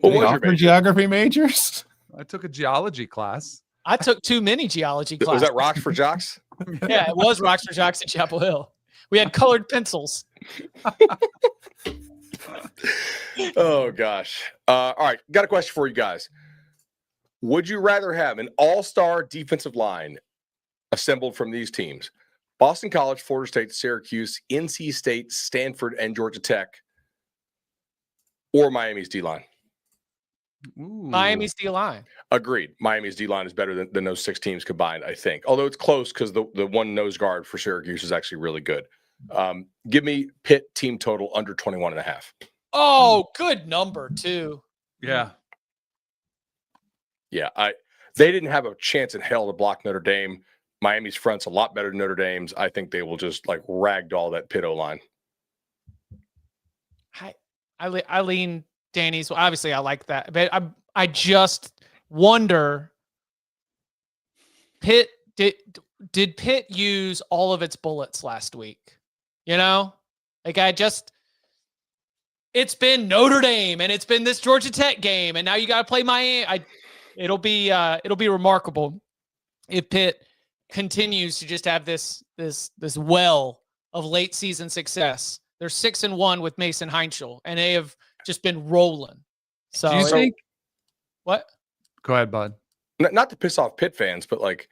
What was your offer major? geography majors? I took a geology class. I took too many geology classes. Was that Rocks for Jocks? Yeah, it was Rocks for Jocks at Chapel Hill. We had colored pencils. Oh, gosh. All right. Got a question for you guys. Would you rather have an all-star defensive line assembled from these teams, Boston College, Florida State, Syracuse, NC State, Stanford, and Georgia Tech, or Miami's D-line. Miami's D-line. Agreed. Miami's D-line is better than those 6 teams combined, I think. Although it's close because the one nose guard for Syracuse is actually really good. Give me Pitt team total under 21.5. Oh, good number, too. Yeah. Yeah, they didn't have a chance in hell to block Notre Dame. Miami's front's a lot better than Notre Dame's. I think they will just like ragdoll that Pitt O-line. I lean Danny's. Well, obviously, I like that, but I just wonder. Pitt did Pitt use all of its bullets last week? You know, like it's been Notre Dame and it's been this Georgia Tech game, and now you got to play Miami. It'll be remarkable if Pitt continues to just have this well of late season success. They're 6-1 with Mason Heinschel, and they have just been rolling. So, do you think? What? Go ahead, bud. Not to piss off Pitt fans, but like,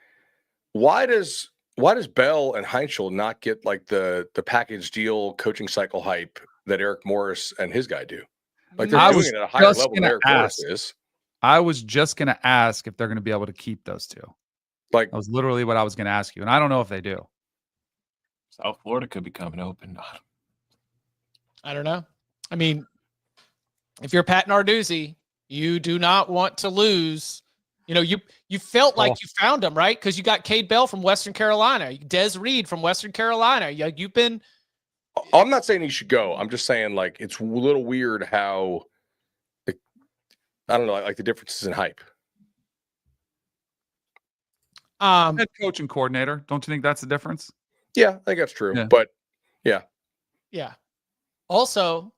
why does Bell and Heinschel not get like the package deal coaching cycle hype that Eric Morris and his guy do? Like they're doing it at a higher level than Eric Morris is. I was just going to ask if they're going to be able to keep those two. Like that was literally what I was going to ask you, and I don't know if they do. South Florida could be coming open. I don't know. I mean, if you're Pat Narduzzi, you do not want to lose. You know, you felt like you found him, right? Because you got Cade Bell from Western Carolina, Des Reed from Western Carolina. You've been. I'm not saying he should go. I'm just saying like it's a little weird how. I don't know, like the differences in hype. Head coach and coordinator. Don't you think that's the difference? Yeah, I think that's true. Yeah. But yeah. Also,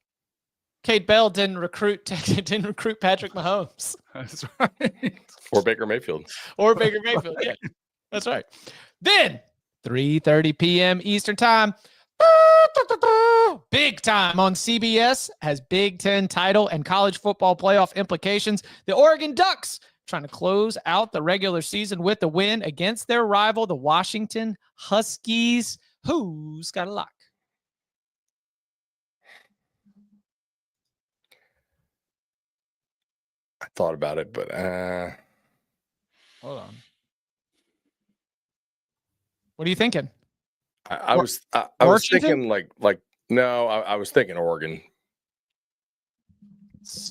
Cade Bell didn't recruit Patrick Mahomes. That's right. Or Baker Mayfield. Yeah, that's right. Then 3:30 p.m. Eastern time. Big time on CBS has Big Ten title and college football playoff implications. The Oregon Ducks trying to close out the regular season with a win against their rival, the Washington Huskies. Who's got a lock? I thought about it, but hold on. What are you thinking? I was thinking like no, I was thinking Oregon.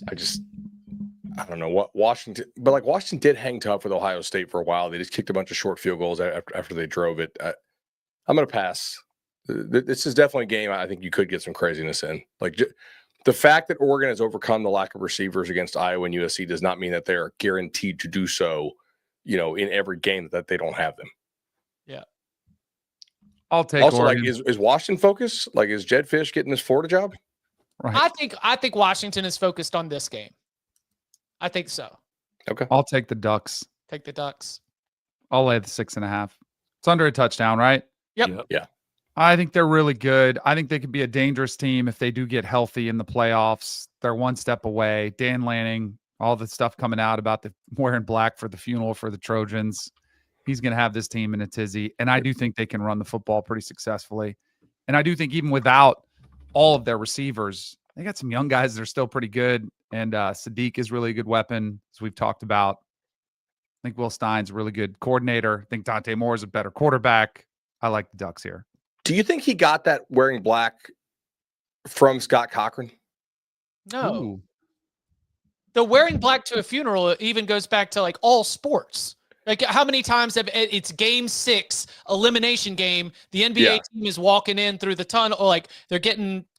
I don't know what Washington, but like Washington did hang tough with Ohio State for a while. They just kicked a bunch of short field goals after they drove it. I'm going to pass. This is definitely a game I think you could get some craziness in. Like the fact that Oregon has overcome the lack of receivers against Iowa and USC does not mean that they're guaranteed to do so, you know, in every game that they don't have them. Yeah. I'll take also, Oregon. like, is Washington focused? Like, is Jed Fish getting his Florida job? Right. I think Washington is focused on this game. I think so. Okay. I'll take the Ducks. Take the Ducks. I'll lay the 6.5. It's under a touchdown, right? Yep. Yeah. I think they're really good. I think they could be a dangerous team if they do get healthy in the playoffs. They're one step away. Dan Lanning, all the stuff coming out about the wearing black for the funeral for the Trojans. He's going to have this team in a tizzy. And I do think they can run the football pretty successfully. And I do think even without all of their receivers, they got some young guys that are still pretty good. And Sadiq is really a good weapon, as we've talked about. I think Will Stein's a really good coordinator. I think Dante Moore is a better quarterback. I like the Ducks here. Do you think he got that wearing black from Scott Cochran? No. Ooh. The wearing black to a funeral even goes back to like all sports. Like how many times have it's game 6 elimination game. The NBA team is walking in through the tunnel, or like they're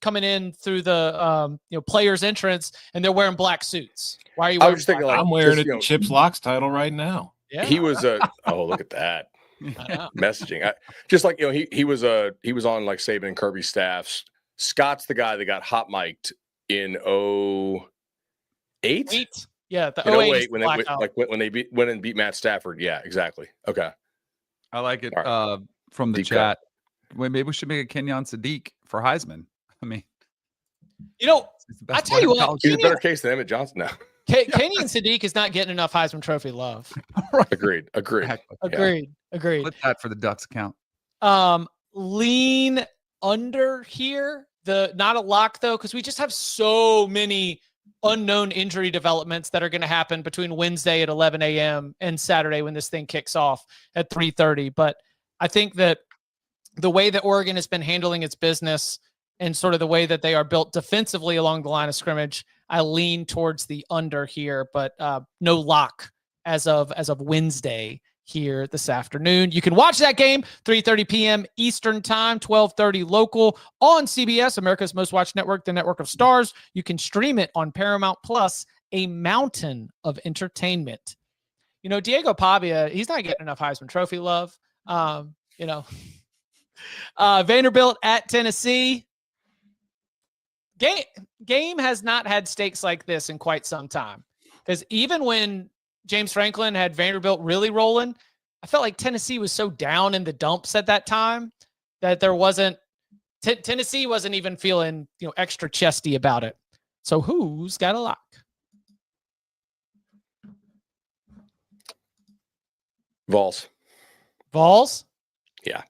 coming in through the players entrance and they're wearing black suits. Why are you? I was just thinking, like, I'm wearing it. Chip's Locks title right now. Yeah, he was oh, look at that messaging. Just like he was on like Saban and Kirby's staffs. Scott's the guy that got hot mic'd in 08? Yeah, the 08 when they went and beat Matt Stafford. Yeah, exactly. Okay. I like it Right. from the Deep chat. Well, maybe we should make a Kenyon Sadiq for Heisman. I mean, I tell you what, he's a better case than Emmett Johnson now. Kenyon Sadiq is not getting enough Heisman Trophy love. Agreed. Agreed. put that for the Ducks account. lean under here. Not a lock though, because we just have so many unknown injury developments that are going to happen between Wednesday at 11 a.m. and Saturday when this thing kicks off at 3:30. But I think that the way that Oregon has been handling its business and sort of the way that they are built defensively along the line of scrimmage, I lean towards the under here, but no lock as of Wednesday here this afternoon. You can watch that game 3:30 p.m. Eastern time, 12:30 local on CBS, America's most watched network, the network of stars. You can stream it on Paramount Plus, a mountain of entertainment. You know, Diego Pavia, he's not getting enough Heisman Trophy love. Vanderbilt at Tennessee. Game has not had stakes like this in quite some time, because even when James Franklin had Vanderbilt really rolling, I felt like Tennessee was so down in the dumps at that time that there wasn't Tennessee wasn't even feeling, extra chesty about it. So who's got a lock? Vols. Yeah.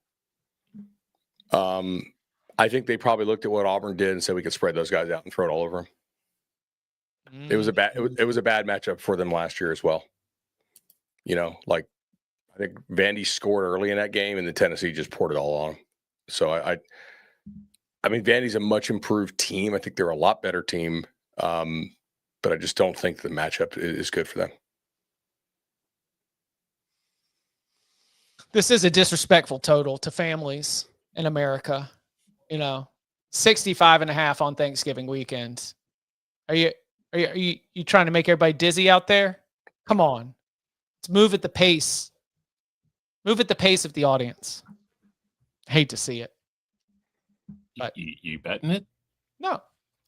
I think they probably looked at what Auburn did and said we could spread those guys out and throw it all over them. It was a bad matchup for them last year as well. I think Vandy scored early in that game and the Tennessee just poured it all on them. So I mean, Vandy's a much improved team. I think they're a lot better team. But I just don't think the matchup is good for them. This is a disrespectful total to families in America. 65.5 on Thanksgiving weekend. Are you trying to make everybody dizzy out there? Come on. Let's move at the pace. Move at the pace of the audience. I hate to see it. But you betting it? No.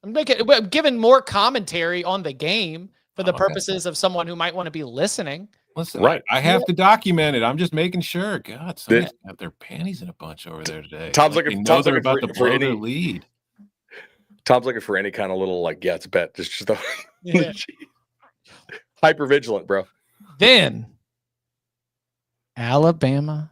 I'm giving more commentary on the game for the purposes of someone who might want to be listening. Listen, right. I have to document it. I'm just making sure. God, somebody's got their panties in a bunch over there today. Tom's looking about for to blow any their lead. Tom's looking for any kind of little it's bet. Just hyper vigilant, bro. Then Alabama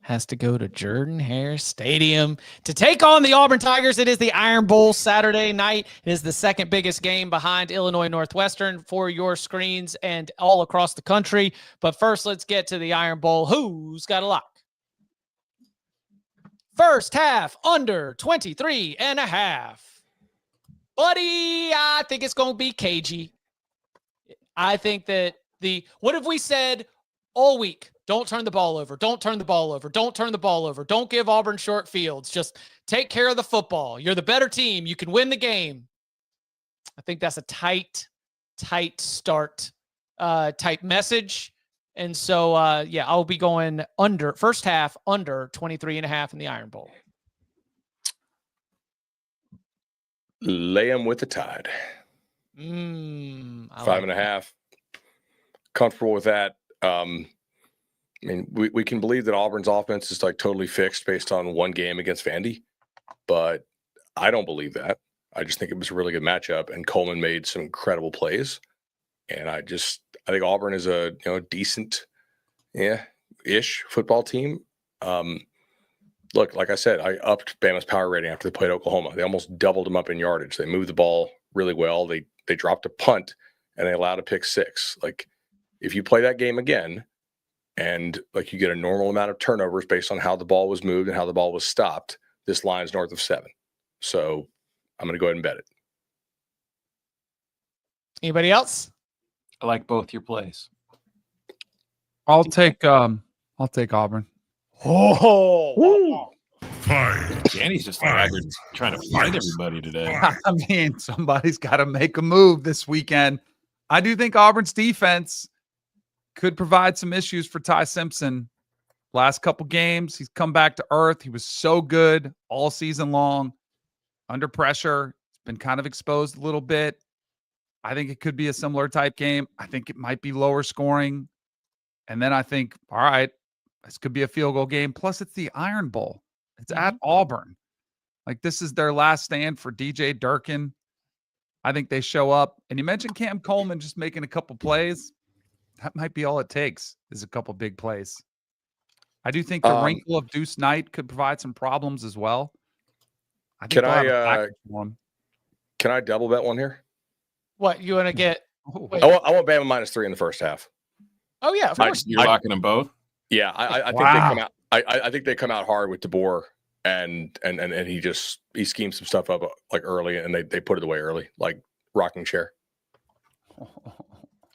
has to go to Jordan-Hare Stadium to take on the Auburn Tigers. It is the Iron Bowl Saturday night. It is the second biggest game behind Illinois Northwestern for your screens and all across the country. But first, let's get to the Iron Bowl. Who's got a lock? First half, under 23.5. Buddy, I think it's going to be cagey. I think that what have we said all week? Don't turn the ball over. Don't turn the ball over. Don't turn the ball over. Don't give Auburn short fields. Just take care of the football. You're the better team. You can win the game. I think that's a tight start type message. And so, I'll be going under first half, under 23.5 in the Iron Bowl. Lay them with the Tide. 5.5. Comfortable with that. I mean, we can believe that Auburn's offense is totally fixed based on one game against Vandy, but I don't believe that. I just think it was a really good matchup, and Coleman made some incredible plays. And I think Auburn is a decent, ish football team. Look, like I said, I upped Bama's power rating after they played Oklahoma. They almost doubled them up in yardage. They moved the ball really well. They dropped a punt and they allowed a pick six. If you play that game again, and you get a normal amount of turnovers based on how the ball was moved and how the ball was stopped, this line's north of 7. So I'm going to go ahead and bet it. Anybody else? I like both your plays. I'll take Auburn. Oh, Danny's just trying to fight everybody today. I mean, somebody's got to make a move this weekend. I do think Auburn's defense could provide some issues for Ty Simpson. Last couple games, he's come back to earth. He was so good all season long. Under pressure, he's been kind of exposed a little bit. I think it could be a similar type game. I think it might be lower scoring. And then I think, all right, this could be a field goal game. Plus, it's the Iron Bowl. It's at Auburn. This is their last stand for DJ Durkin. I think they show up. And you mentioned Cam Coleman just making a couple plays. That might be all it takes, is a couple big plays. I do think the wrinkle of Deuce Knight could provide some problems as well. I think Can they'll have a I package for him. can I double bet one here? What you want to get? Oh. Wait. I want Bama -3 in the first half. Oh yeah, of course. You're locking them both. Yeah, I think they Wow. come out. I think they come out hard with DeBoer, and he schemes some stuff up like early, and they put it away early, like rocking chair.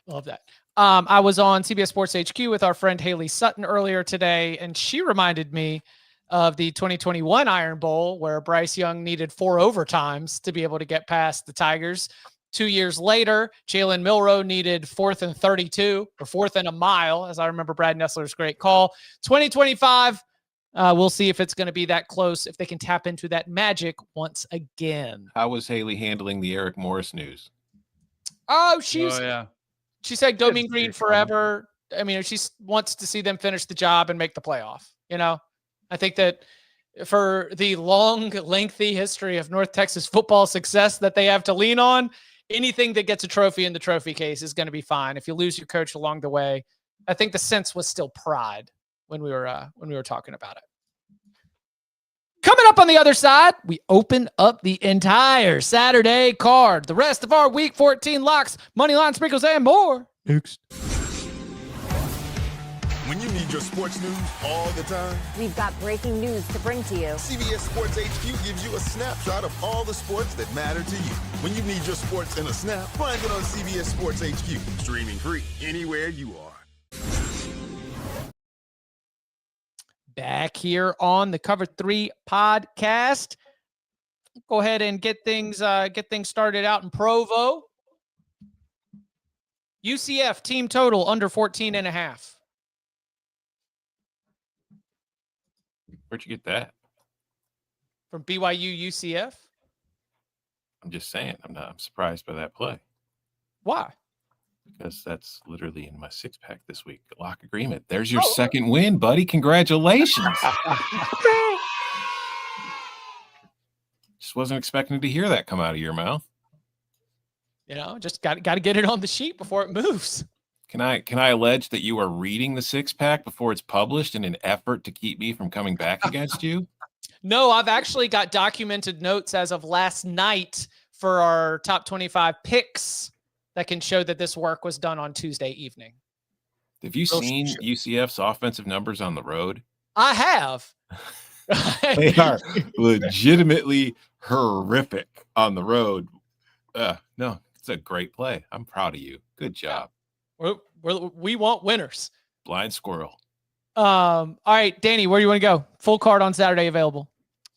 Love that. I was on CBS Sports HQ with our friend Haley Sutton earlier today, and she reminded me of the 2021 Iron Bowl where Bryce Young needed 4 overtimes to be able to get past the Tigers. 2 years later, Jalen Milroe needed 4th and 32 or 4th and a mile, as I remember Brad Nessler's great call. 2025, we'll see if it's going to be that close, if they can tap into that magic once again. How was Haley handling the Eric Morris news? Oh, Yeah. she said, go mean Good green to see forever. I mean, she wants to see them finish the job and make the playoff. You know, I think that for the long, lengthy history of North Texas football success that they have to lean on, anything that gets a trophy in the trophy case is going to be fine. If you lose your coach along the way, I think the sense was still pride when we were talking about it. Coming up on the other side, we open up the entire Saturday card. The rest of our Week 14 locks, Moneyline Sprinkles, and more. Next. When you need your sports news all the time, We've got breaking news to bring to you. CBS Sports HQ gives you a snapshot of all the sports that matter to you. When you need your sports in a snap, find it on CBS Sports HQ, streaming free anywhere you are. Back here on the Cover 3 podcast. Go ahead and get things started out in Provo. UCF team total under 14.5. Where'd you get that? From BYU UCF. I'm just saying. I'm surprised by that play Why? because that's literally in my 6-pack this week. Lock agreement. There's your second win, buddy. Congratulations. Just wasn't expecting to hear that come out of your mouth. You know, just got to get it on the sheet before it moves. Can I allege that you are reading the 6-pack before it's published in an effort to keep me from coming back against you? No, I've actually got documented notes as of last night for our top 25 picks that can show that this work was done on Tuesday evening. Have you seen UCF's offensive numbers on the road? I have. They are legitimately horrific on the road. No, it's a great play. I'm proud of you. Good job. We want winners. Blind squirrel. All right, Danny, where do you want to go? Full card on Saturday available.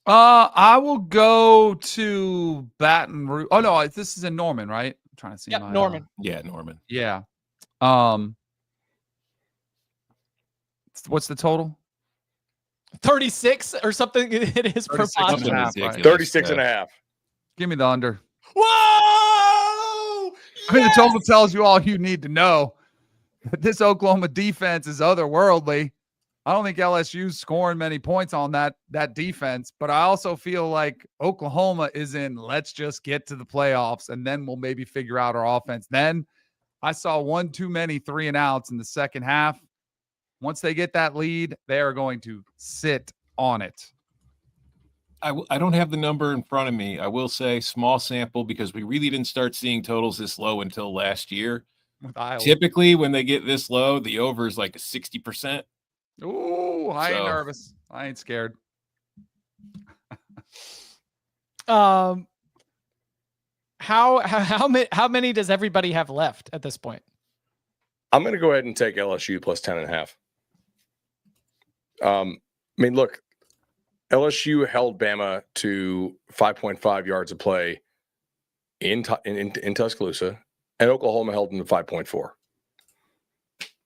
I will go to Baton Rouge. Oh no, this is in Norman, right? I'm trying to see. Yep, Norman. Yeah, Norman. Yeah. What's the total? 36 or something it is per 36 pod. and a half, right? 36 and a half. Give me the under. Whoa! I mean, the total tells you all you need to know. This Oklahoma defense is otherworldly. I don't think LSU's scoring many points on that defense, but I also feel like Oklahoma is in let's just get to the playoffs, and then we'll maybe figure out our offense. Then I saw one too many 3-and-outs in the second half. Once they get that lead, they are going to sit on it. I don't have the number in front of me. I will say small sample because we really didn't start seeing totals this low until last year. With Iowa. Typically, when they get this low, the over is like a 60%. Ooh, I ain't nervous. I ain't scared. How many does everybody have left at this point? I'm going to go ahead and take LSU plus 10.5. I mean, look, LSU held Bama to 5.5 yards of play in Tuscaloosa, and Oklahoma held them to 5.4.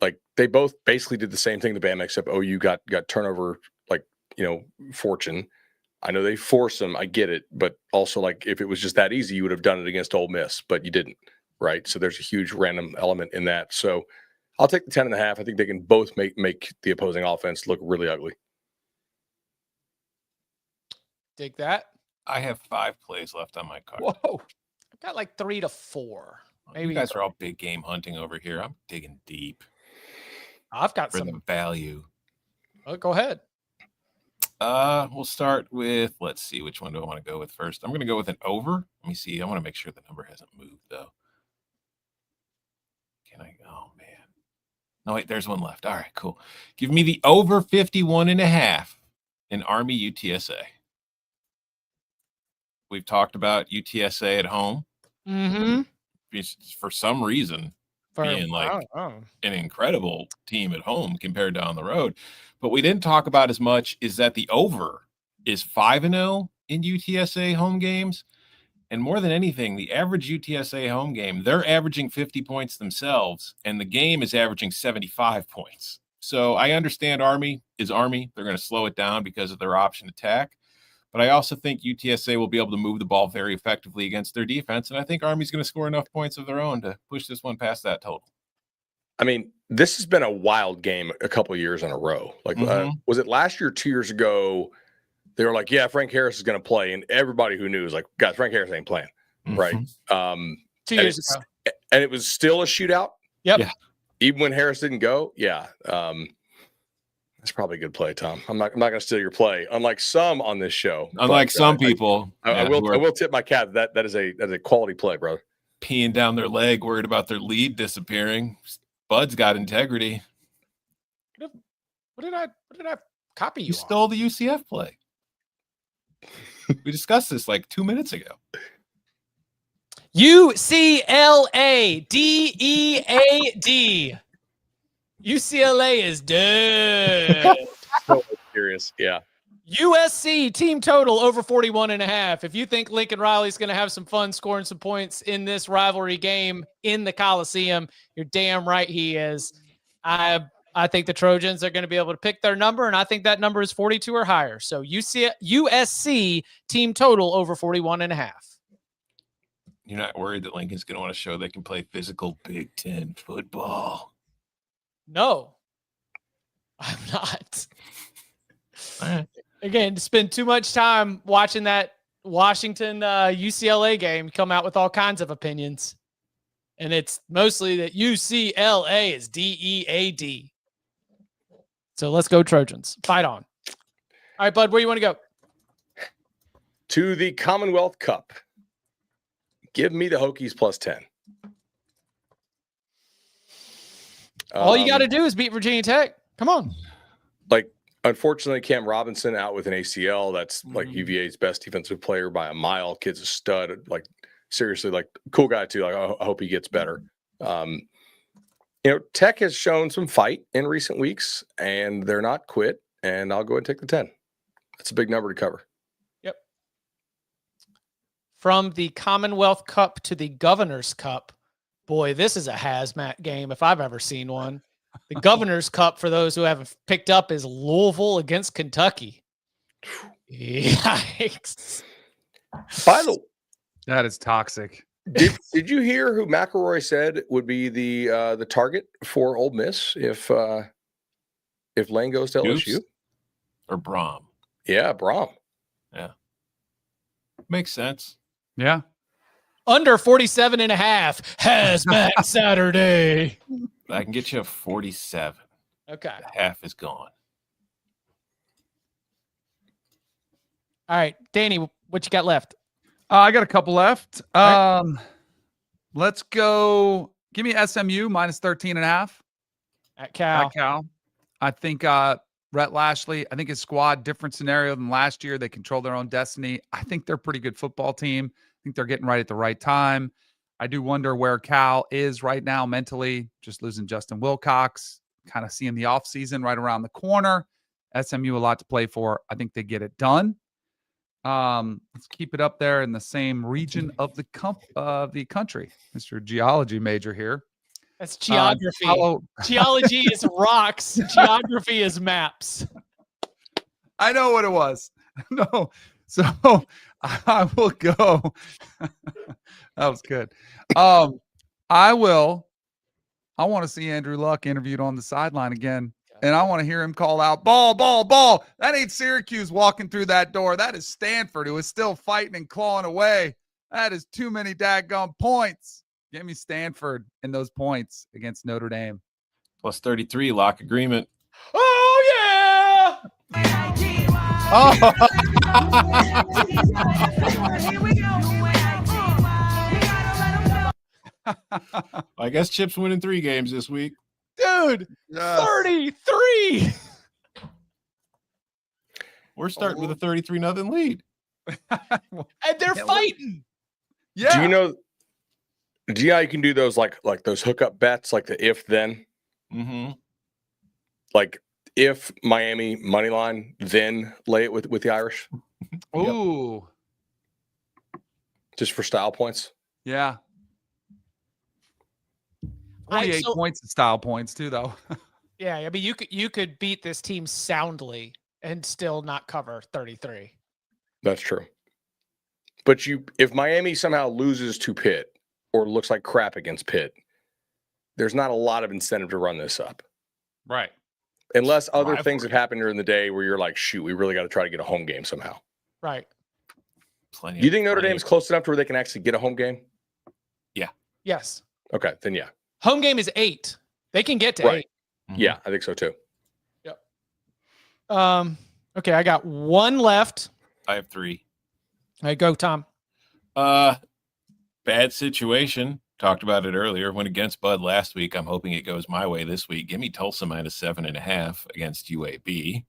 Like, they both basically did the same thing to Bama, except OU got turnover, fortune. I know they force them. I get it. But also, like, if it was just that easy, you would have done it against Ole Miss, but you didn't, right? So there's a huge random element in that. So I'll take the 10.5. I think they can both make the opposing offense look really ugly. Dig that. I have 5 plays left on my card. Whoa. I've got like 3 to 4. Maybe you guys are all big game hunting over here. I'm digging deep. I've got for some the value. Go ahead. We'll start with, let's see, which one do I want to go with first? I'm going to go with an over. Let me see. I want to make sure the number hasn't moved, though. Oh, man. No, wait, there's one left. All right, cool. Give me the over 51.5 in Army UTSA. We've talked about UTSA at home. Mm-hmm. For some reason, being like an incredible team at home compared to on the road. But we didn't talk about as much is that the over is 5-0 in UTSA home games. And more than anything, the average UTSA home game, they're averaging 50 points themselves, and the game is averaging 75 points. So I understand Army is Army. They're going to slow it down because of their option attack. But I also think UTSA will be able to move the ball very effectively against their defense. And I think Army's going to score enough points of their own to push this one past that total. I mean, this has been a wild game a couple of years in a row. Like, was it last year, 2 years ago? They were like, yeah, Frank Harris is going to play. And everybody who knew was like, guys, Frank Harris ain't playing. Right. 2 years ago. And it was still a shootout. Yep. Yeah. Even when Harris didn't go. Yeah. That's probably a good play, Tom. I'm not going to steal your play. Unlike some on this show. Unlike some people. I will tip my cap. That is a quality play, brother. Peeing down their leg, worried about their lead disappearing. Bud's got integrity. What did I copy you? You stole the UCF play. We discussed this like 2 minutes ago. UCLA DEAD. UCLA is dead. So serious. Yeah. USC team total over 41.5. If you think Lincoln Riley's going to have some fun scoring some points in this rivalry game in the Coliseum, you're damn right he is. I think the Trojans are going to be able to pick their number, and I think that number is 42 or higher. So USC team total over 41.5. You're not worried that Lincoln's going to want to show they can play physical Big Ten football? No, I'm not. All right. Again, to spend too much time watching that Washington UCLA game, come out with all kinds of opinions. And it's mostly that UCLA is DEAD. So let's go Trojans. Fight on. All right, Bud, where you want to go? To the Commonwealth Cup. Give me the Hokies plus 10. All you got to do is beat Virginia Tech. Come on. Like, unfortunately, Cam Robinson out with an ACL. That's like UVA's best defensive player by a mile. Kid's a stud. Like, seriously, like, cool guy too. Like, I hope he gets better. Tech has shown some fight in recent weeks, and they're not quit. And I'll go ahead and take the 10. That's a big number to cover. Yep. From the Commonwealth Cup to the Governor's Cup. Boy, this is a hazmat game if I've ever seen one. The Governor's Cup, for those who haven't picked up, is Louisville against Kentucky. Yikes. By the way, that is toxic. Did you hear who McElroy said would be the target for Ole Miss if Lane goes to LSU? Or Brom? Yeah, Brom. Yeah. Makes sense. Yeah. Under 47.5 hazmat Saturday. I can get you a 47. Okay. Half is gone. All right, Danny, what you got left? I got a couple left. Let's go. Give me SMU minus 13.5 at Cal. I think Rhett Lashley, I think his squad, different scenario than last year. They control their own destiny. I think they're a pretty good football team. I think they're getting right at the right time. I do wonder where Cal is right now mentally, just losing Justin Wilcox, kind of seeing the offseason right around the corner. SMU a lot to play for. I think they get it done. Let's keep it up there in the same region of the country. Mr. Geology major here. That's geography. Geology is rocks. Geography is maps. I know what it was. No. So I will go. That was good. I want to see Andrew Luck interviewed on the sideline again. And I want to hear him call out, ball, ball, ball. That ain't Syracuse walking through that door. That is Stanford, who is still fighting and clawing away. That is too many daggone points. Give me Stanford in those points against Notre Dame. Plus 33, lock agreement. Oh, yeah. Oh. I guess Chip's winning 3 games this week. Dude, 33. We're starting with a 33-0 lead. And they're fighting. Yeah. Do you know how you can do those like those hookup bets, like the if then? Mm-hmm. Like if Miami money line, then lay it with the Irish. Ooh. Just for style points. Yeah. 28 points and style points too, though. Yeah, I mean you could beat this team soundly and still not cover 33. That's true. But if Miami somehow loses to Pitt or looks like crap against Pitt, there's not a lot of incentive to run this up. Right. Unless other things have happened during the day where you're like, shoot, we really got to try to get a home game somehow. Right. Do you think Notre Dame's close enough to where they can actually get a home game? Yeah. Yes. Okay, then yeah. Home game is 8. They can get to 8. Mm-hmm. Yeah, I think so too. Yep. Okay, I got 1 left. I have 3. All right, go, Tom. Bad situation. Talked about it earlier. Went against Bud last week. I'm hoping it goes my way this week. Give me Tulsa minus 7.5 against UAB.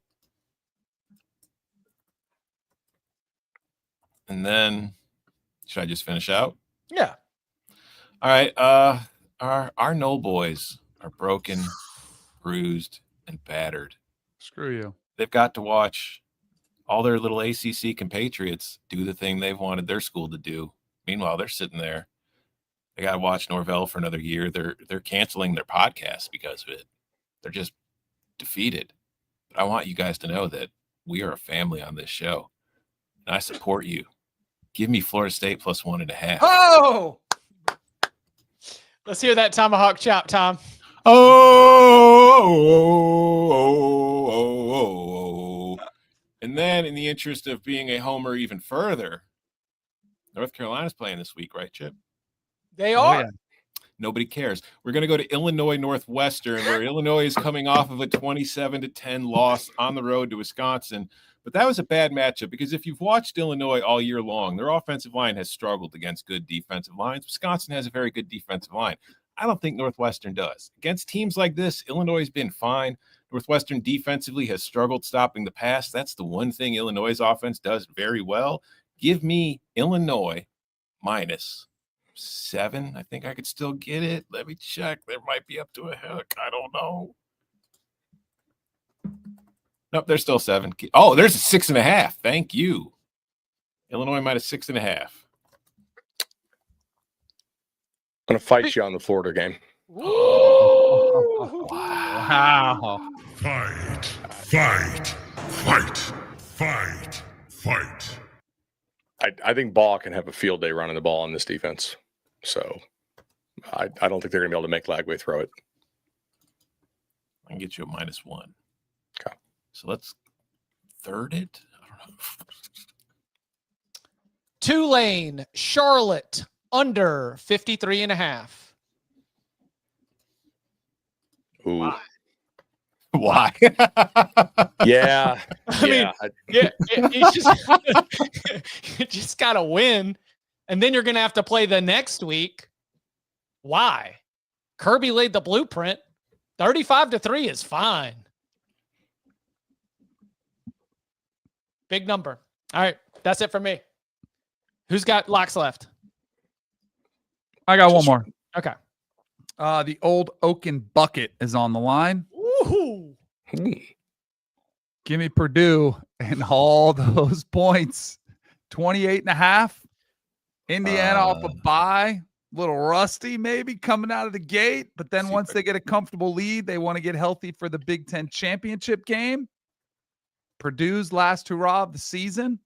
And then, should I just finish out? Yeah. All right. Our Knoll boys are broken, bruised, and battered. Screw you. They've got to watch all their little ACC compatriots do the thing they've wanted their school to do. Meanwhile, they're sitting there. They got to watch Norvell for another year. They're canceling their podcast because of it. They're just defeated. But I want you guys to know that we are a family on this show, and I support you. Give me Florida State plus 1.5. Oh! Let's hear that tomahawk chop, Tom. Oh. And then, in the interest of being a homer even further, North Carolina's playing this week, right, Chip? They are. yeah. Nobody cares. We're going to go to Illinois Northwestern, where Illinois is coming off of a 27-10 loss on the road to Wisconsin. But that was a bad matchup because if you've watched Illinois all year long, their offensive line has struggled against good defensive lines. Wisconsin has a very good defensive line. I don't think Northwestern does. Against teams like this, Illinois has been fine. Northwestern defensively has struggled stopping the pass. That's the one thing Illinois' offense does very well. Give me Illinois minus 7. I think I could still get it. Let me check. There might be up to a hook. I don't know. Nope, there's still 7. Oh, there's a 6.5. Thank you. Illinois minus 6.5. I'm going to fight you on the Florida game. Wow. Fight. I think Ball can have a field day running the ball on this defense. So I don't think they're going to be able to make Lagway throw it. I can get you a minus 1. Okay. So let's third it. I don't know. Tulane, Charlotte, under 53.5. Ooh. Why? Yeah. I mean, you just got to win. And then you're going to have to play the next week. Why? Kirby laid the blueprint. 35-3 is fine. Big number. All right. That's it for me. Who's got locks left? I got one more. Okay. The old Oaken bucket is on the line. Woohoo. Give me Purdue and all those points. 28.5. Indiana off a bye. A little rusty maybe coming out of the gate. But then once they get a comfortable lead, they want to get healthy for the Big Ten championship game. Purdue's last hurrah of the season.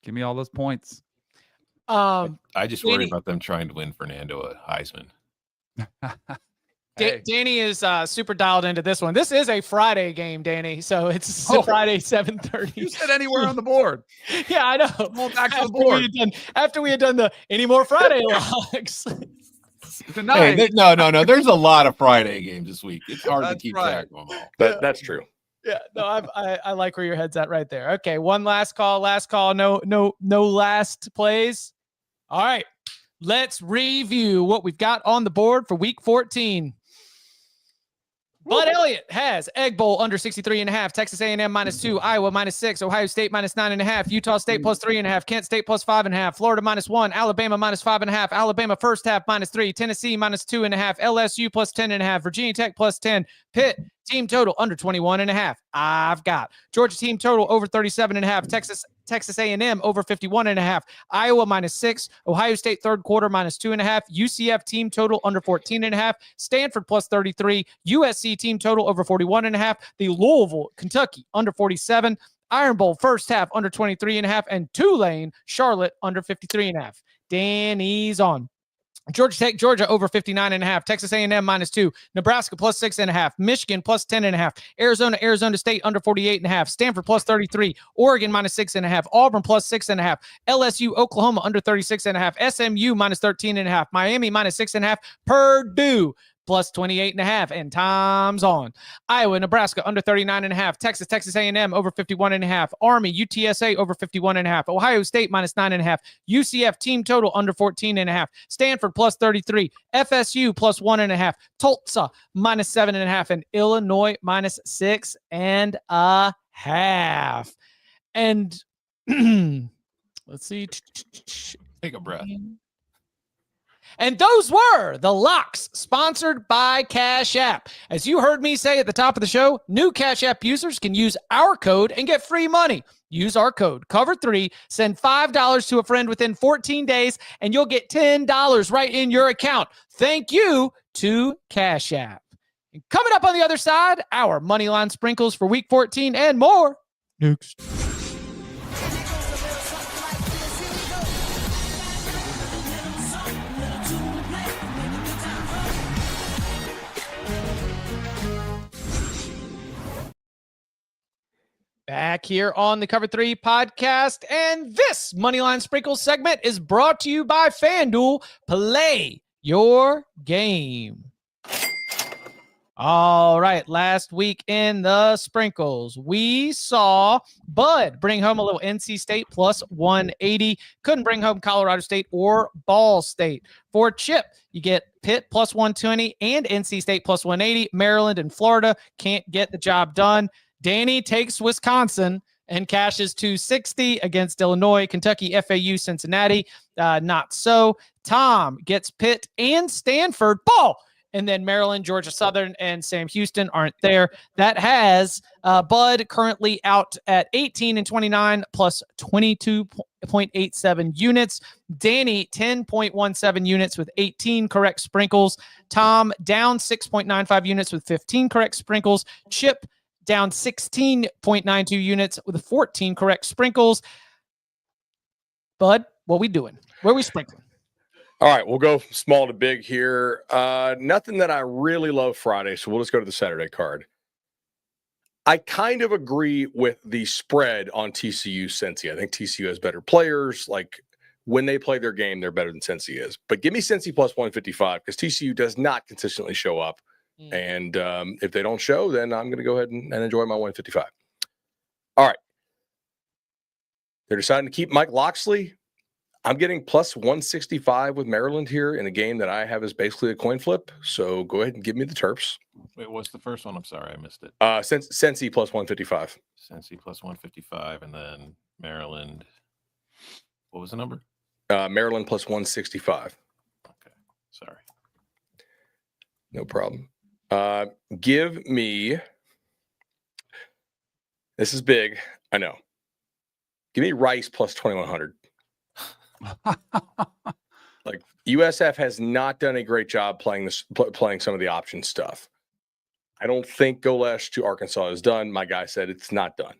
Give me all those points. I just worry about them trying to win Fernando a Heisman. Hey. Danny is super dialed into this one. This is a Friday game, Danny. So it's Friday, 7:30. You said anywhere on the board. Yeah, I know. Roll back to the board. After we had done the any more Friday logs. Tonight. Hey, no. There's a lot of Friday games this week. It's hard to keep track of them all. That's true. Yeah, no, I like where your head's at right there. Okay, one last call. No last plays. All right, let's review what we've got on the board for week 14. Bud Elliott has Egg Bowl under 63.5, Texas A&M -2, Iowa -6, Ohio State -9.5, Utah State +3.5, Kent State +5.5, Florida -1, Alabama -5.5, Alabama first half -3, Tennessee -2.5, LSU +10.5, Virginia Tech +10, Pitt team total under 21.5. I've got Georgia team total over 37.5, Texas A&M over 51.5, Iowa -6, Ohio State third quarter -2.5, UCF team total under 14.5, Stanford +33, USC team total over 41.5, the Louisville, Kentucky under 47, Iron Bowl first half under 23.5, and Tulane, Charlotte under 53.5. Danny's on. Georgia Tech, Georgia over 59.5, Texas A&M -2, Nebraska +6.5, Michigan +10.5, Arizona State under 48.5, Stanford +33, Oregon -6.5, Auburn +6.5, LSU, Oklahoma under 36.5, SMU -13.5, Miami -6.5, Purdue +28.5, and time's on. Iowa, Nebraska under 39.5, Texas A&M over 51.5, Army, UTSA over 51.5, Ohio State -9.5, UCF team total under 14.5, Stanford +33, FSU +1.5, Tulsa -7.5, and Illinois -6.5. And let's see. Take a breath. And those were the locks, sponsored by Cash App. As you heard me say at the top of the show, new Cash App users can use our code and get free money. Use our code, Cover3, send $5 to a friend within 14 days, and you'll get $10 right in your account. Thank you to Cash App. And coming up on the other side, our Moneyline Sprinkles for week 14 and more. Next. Back here on the Cover 3 podcast, and this Moneyline Sprinkles segment is brought to you by FanDuel. Play your game. All right, last week in the Sprinkles, we saw Bud bring home a little NC State +180. Couldn't bring home Colorado State or Ball State. For Chip, you get Pitt +120 and NC State +180. Maryland and Florida can't get the job done. Danny takes Wisconsin and cashes 260 against Illinois, Kentucky, FAU, Cincinnati. Not so. Tom gets Pitt and Stanford. Ball. And then Maryland, Georgia Southern, and Sam Houston aren't there. That has Bud currently out at 18-29 plus 22.87 units. Danny, 10.17 units with 18 correct sprinkles. Tom, down 6.95 units with 15 correct sprinkles. Chip, down 16.92 units with 14 correct sprinkles. Bud, what we doing? Where we sprinkling? All right, we'll go small to big here. Nothing that I really love Friday, so we'll just go to the Saturday card. I kind of agree with the spread on TCU Cincy. I think TCU has better players. Like, when they play their game, they're better than Cincy is. But give me Cincy +155 because TCU does not consistently show up. And if they don't show, then I'm going to go ahead and enjoy my 155. All right. They're deciding to keep Mike Loxley. I'm getting +165 with Maryland here in a game that I have as basically a coin flip. So go ahead and give me the Terps. Wait, what's the first one? I'm sorry, I missed it. Cincy +155. Cincy +155, and then Maryland. What was the number? Maryland +165. Okay, sorry. No problem. Give me. This is big. I know. Give me Rice +2100. Like, USF has not done a great job playing some of the option stuff. I don't think Golesh to Arkansas is done. My guy said it's not done.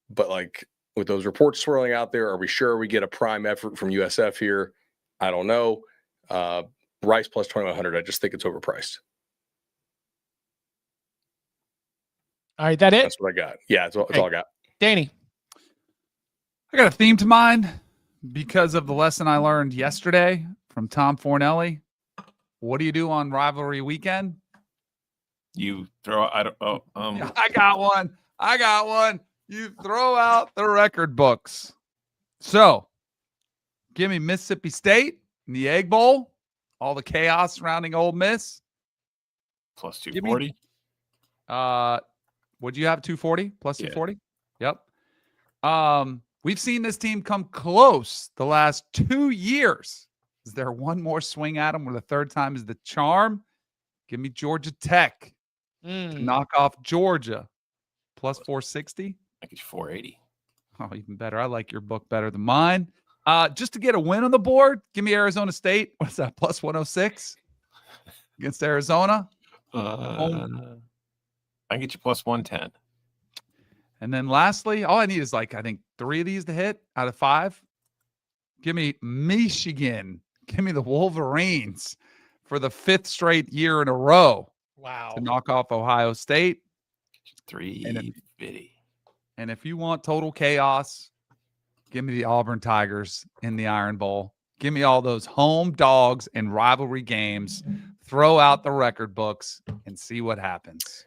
But like, with those reports swirling out there, are we sure we get a prime effort from USF here? I don't know. Rice +2100. I just think it's overpriced. All right, that it? That's what I got. Yeah, that's all I got. Danny. I got a theme to mind because of the lesson I learned yesterday from Tom Fornelli. What do you do on rivalry weekend? You throw. I don't. Oh, I got one. You throw out the record books. So, give me Mississippi State in the Egg Bowl. All the chaos surrounding Ole Miss. Plus 240. Would you have 240 plus 240? Yep. We've seen this team come close the last 2 years. Is there one more swing at them where the third time is the charm? Give me Georgia Tech to knock off Georgia. Plus 460. I get you 480. Oh, even better. I like your book better than mine. Just to get a win on the board, give me Arizona State. What's that? Plus 106 against Arizona. I can get you plus 110. And then lastly, all I need is I think 3 of these to hit out of 5. Give me Michigan. Give me the Wolverines for the 5th straight year in a row. Wow. To knock off Ohio State. 350. And if you want total chaos, give me the Auburn Tigers in the Iron Bowl. Give me all those home dogs and rivalry games. Throw out the record books and see what happens.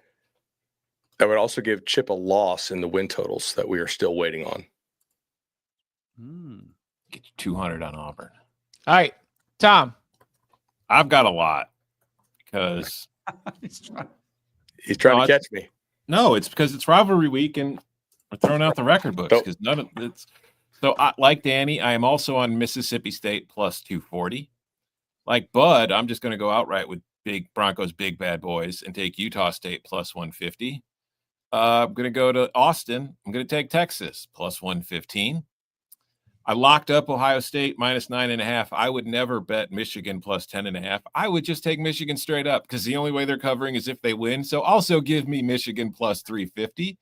I would also give Chip a loss in the win totals that we are still waiting on. Get you 200 on Auburn. All right, Tom. I've got a lot because he's trying to catch me. No, it's because it's rivalry week and we're throwing out the record books because none of it's. So, like Danny, I am also on Mississippi State plus 240. Like Bud, I'm just going to go outright with big Broncos, big bad boys, and take Utah State plus 150. I'm going to go to Austin. I'm going to take Texas plus 115. I locked up Ohio State minus 9.5. I would never bet Michigan plus 10.5. I would just take Michigan straight up because the only way they're covering is if they win. So also give me Michigan plus 350.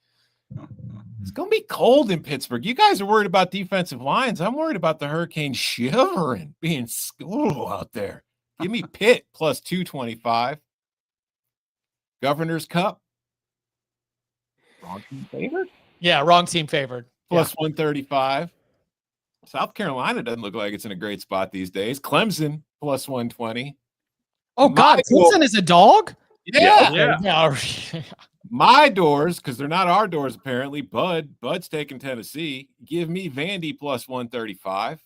It's going to be cold in Pittsburgh. You guys are worried about defensive lines. I'm worried about the Hurricanes shivering, being school out there. Give me Pitt plus 225. Governor's Cup. Wrong team favored? Yeah, wrong team favored. Plus 135. South Carolina doesn't look like it's in a great spot these days. Clemson plus 120. Oh, God. Clemson is a dog? Yeah. My doors, because they're not our doors, apparently. Bud's taking Tennessee. Give me Vandy plus 135.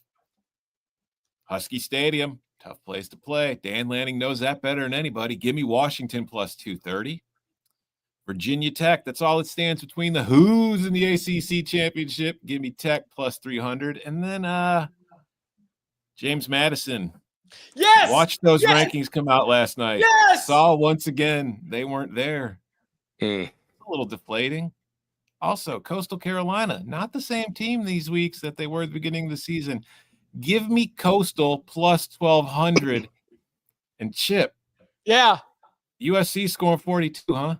Husky Stadium, tough place to play. Dan Lanning knows that better than anybody. Give me Washington plus 230. Virginia Tech, that's all it stands between the Who's and the ACC championship. Give me Tech plus 300. And then James Madison. Yes. Watch those rankings come out last night. Yes. Saw once again, they weren't there. A little deflating. Also, Coastal Carolina, not the same team these weeks that they were at the beginning of the season. Give me Coastal plus 1,200 and Chip. Yeah. USC scoring 42, huh?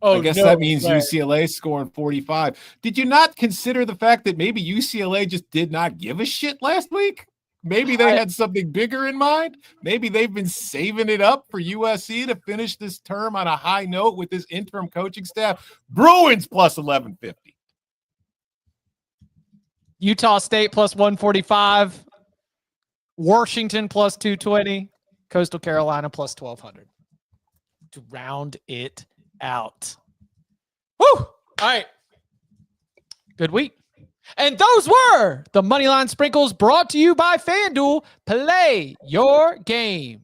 Oh, I guess that means UCLA scoring 45. Did you not consider the fact that maybe UCLA just did not give a shit last week? Maybe they had something bigger in mind. Maybe they've been saving it up for USC to finish this term on a high note with this interim coaching staff. Bruins plus 1150. Utah State plus 145. Washington plus 220. Coastal Carolina plus 1,200. To round it out. Woo! All right. Good week. And those were the Moneyline Sprinkles brought to you by FanDuel. Play your game.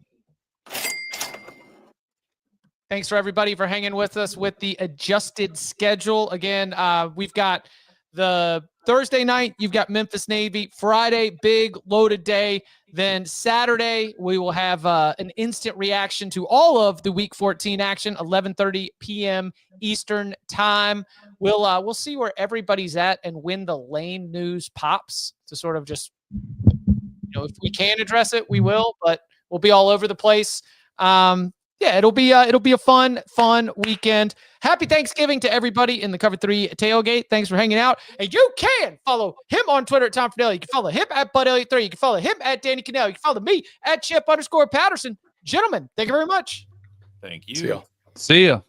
Thanks for everybody for hanging with us with the adjusted schedule. Again, we've got the Thursday night, you've got Memphis Navy. Friday, big loaded day. Then Saturday, we will have an instant reaction to all of the Week 14 action, 11:30 p.m. Eastern time. We'll see where everybody's at and when the Lane news pops to sort of just, if we can address it, we will. But we'll be all over the place. It'll be a fun weekend. Happy Thanksgiving to everybody in the Cover 3 tailgate. Thanks for hanging out. And you can follow him on Twitter at Tom Fornelli. You can follow him at Bud Elliott 3. You can follow him at Danny Kanell. You can follow me at Chip _ Patterson. Gentlemen, thank you very much. Thank you. See ya.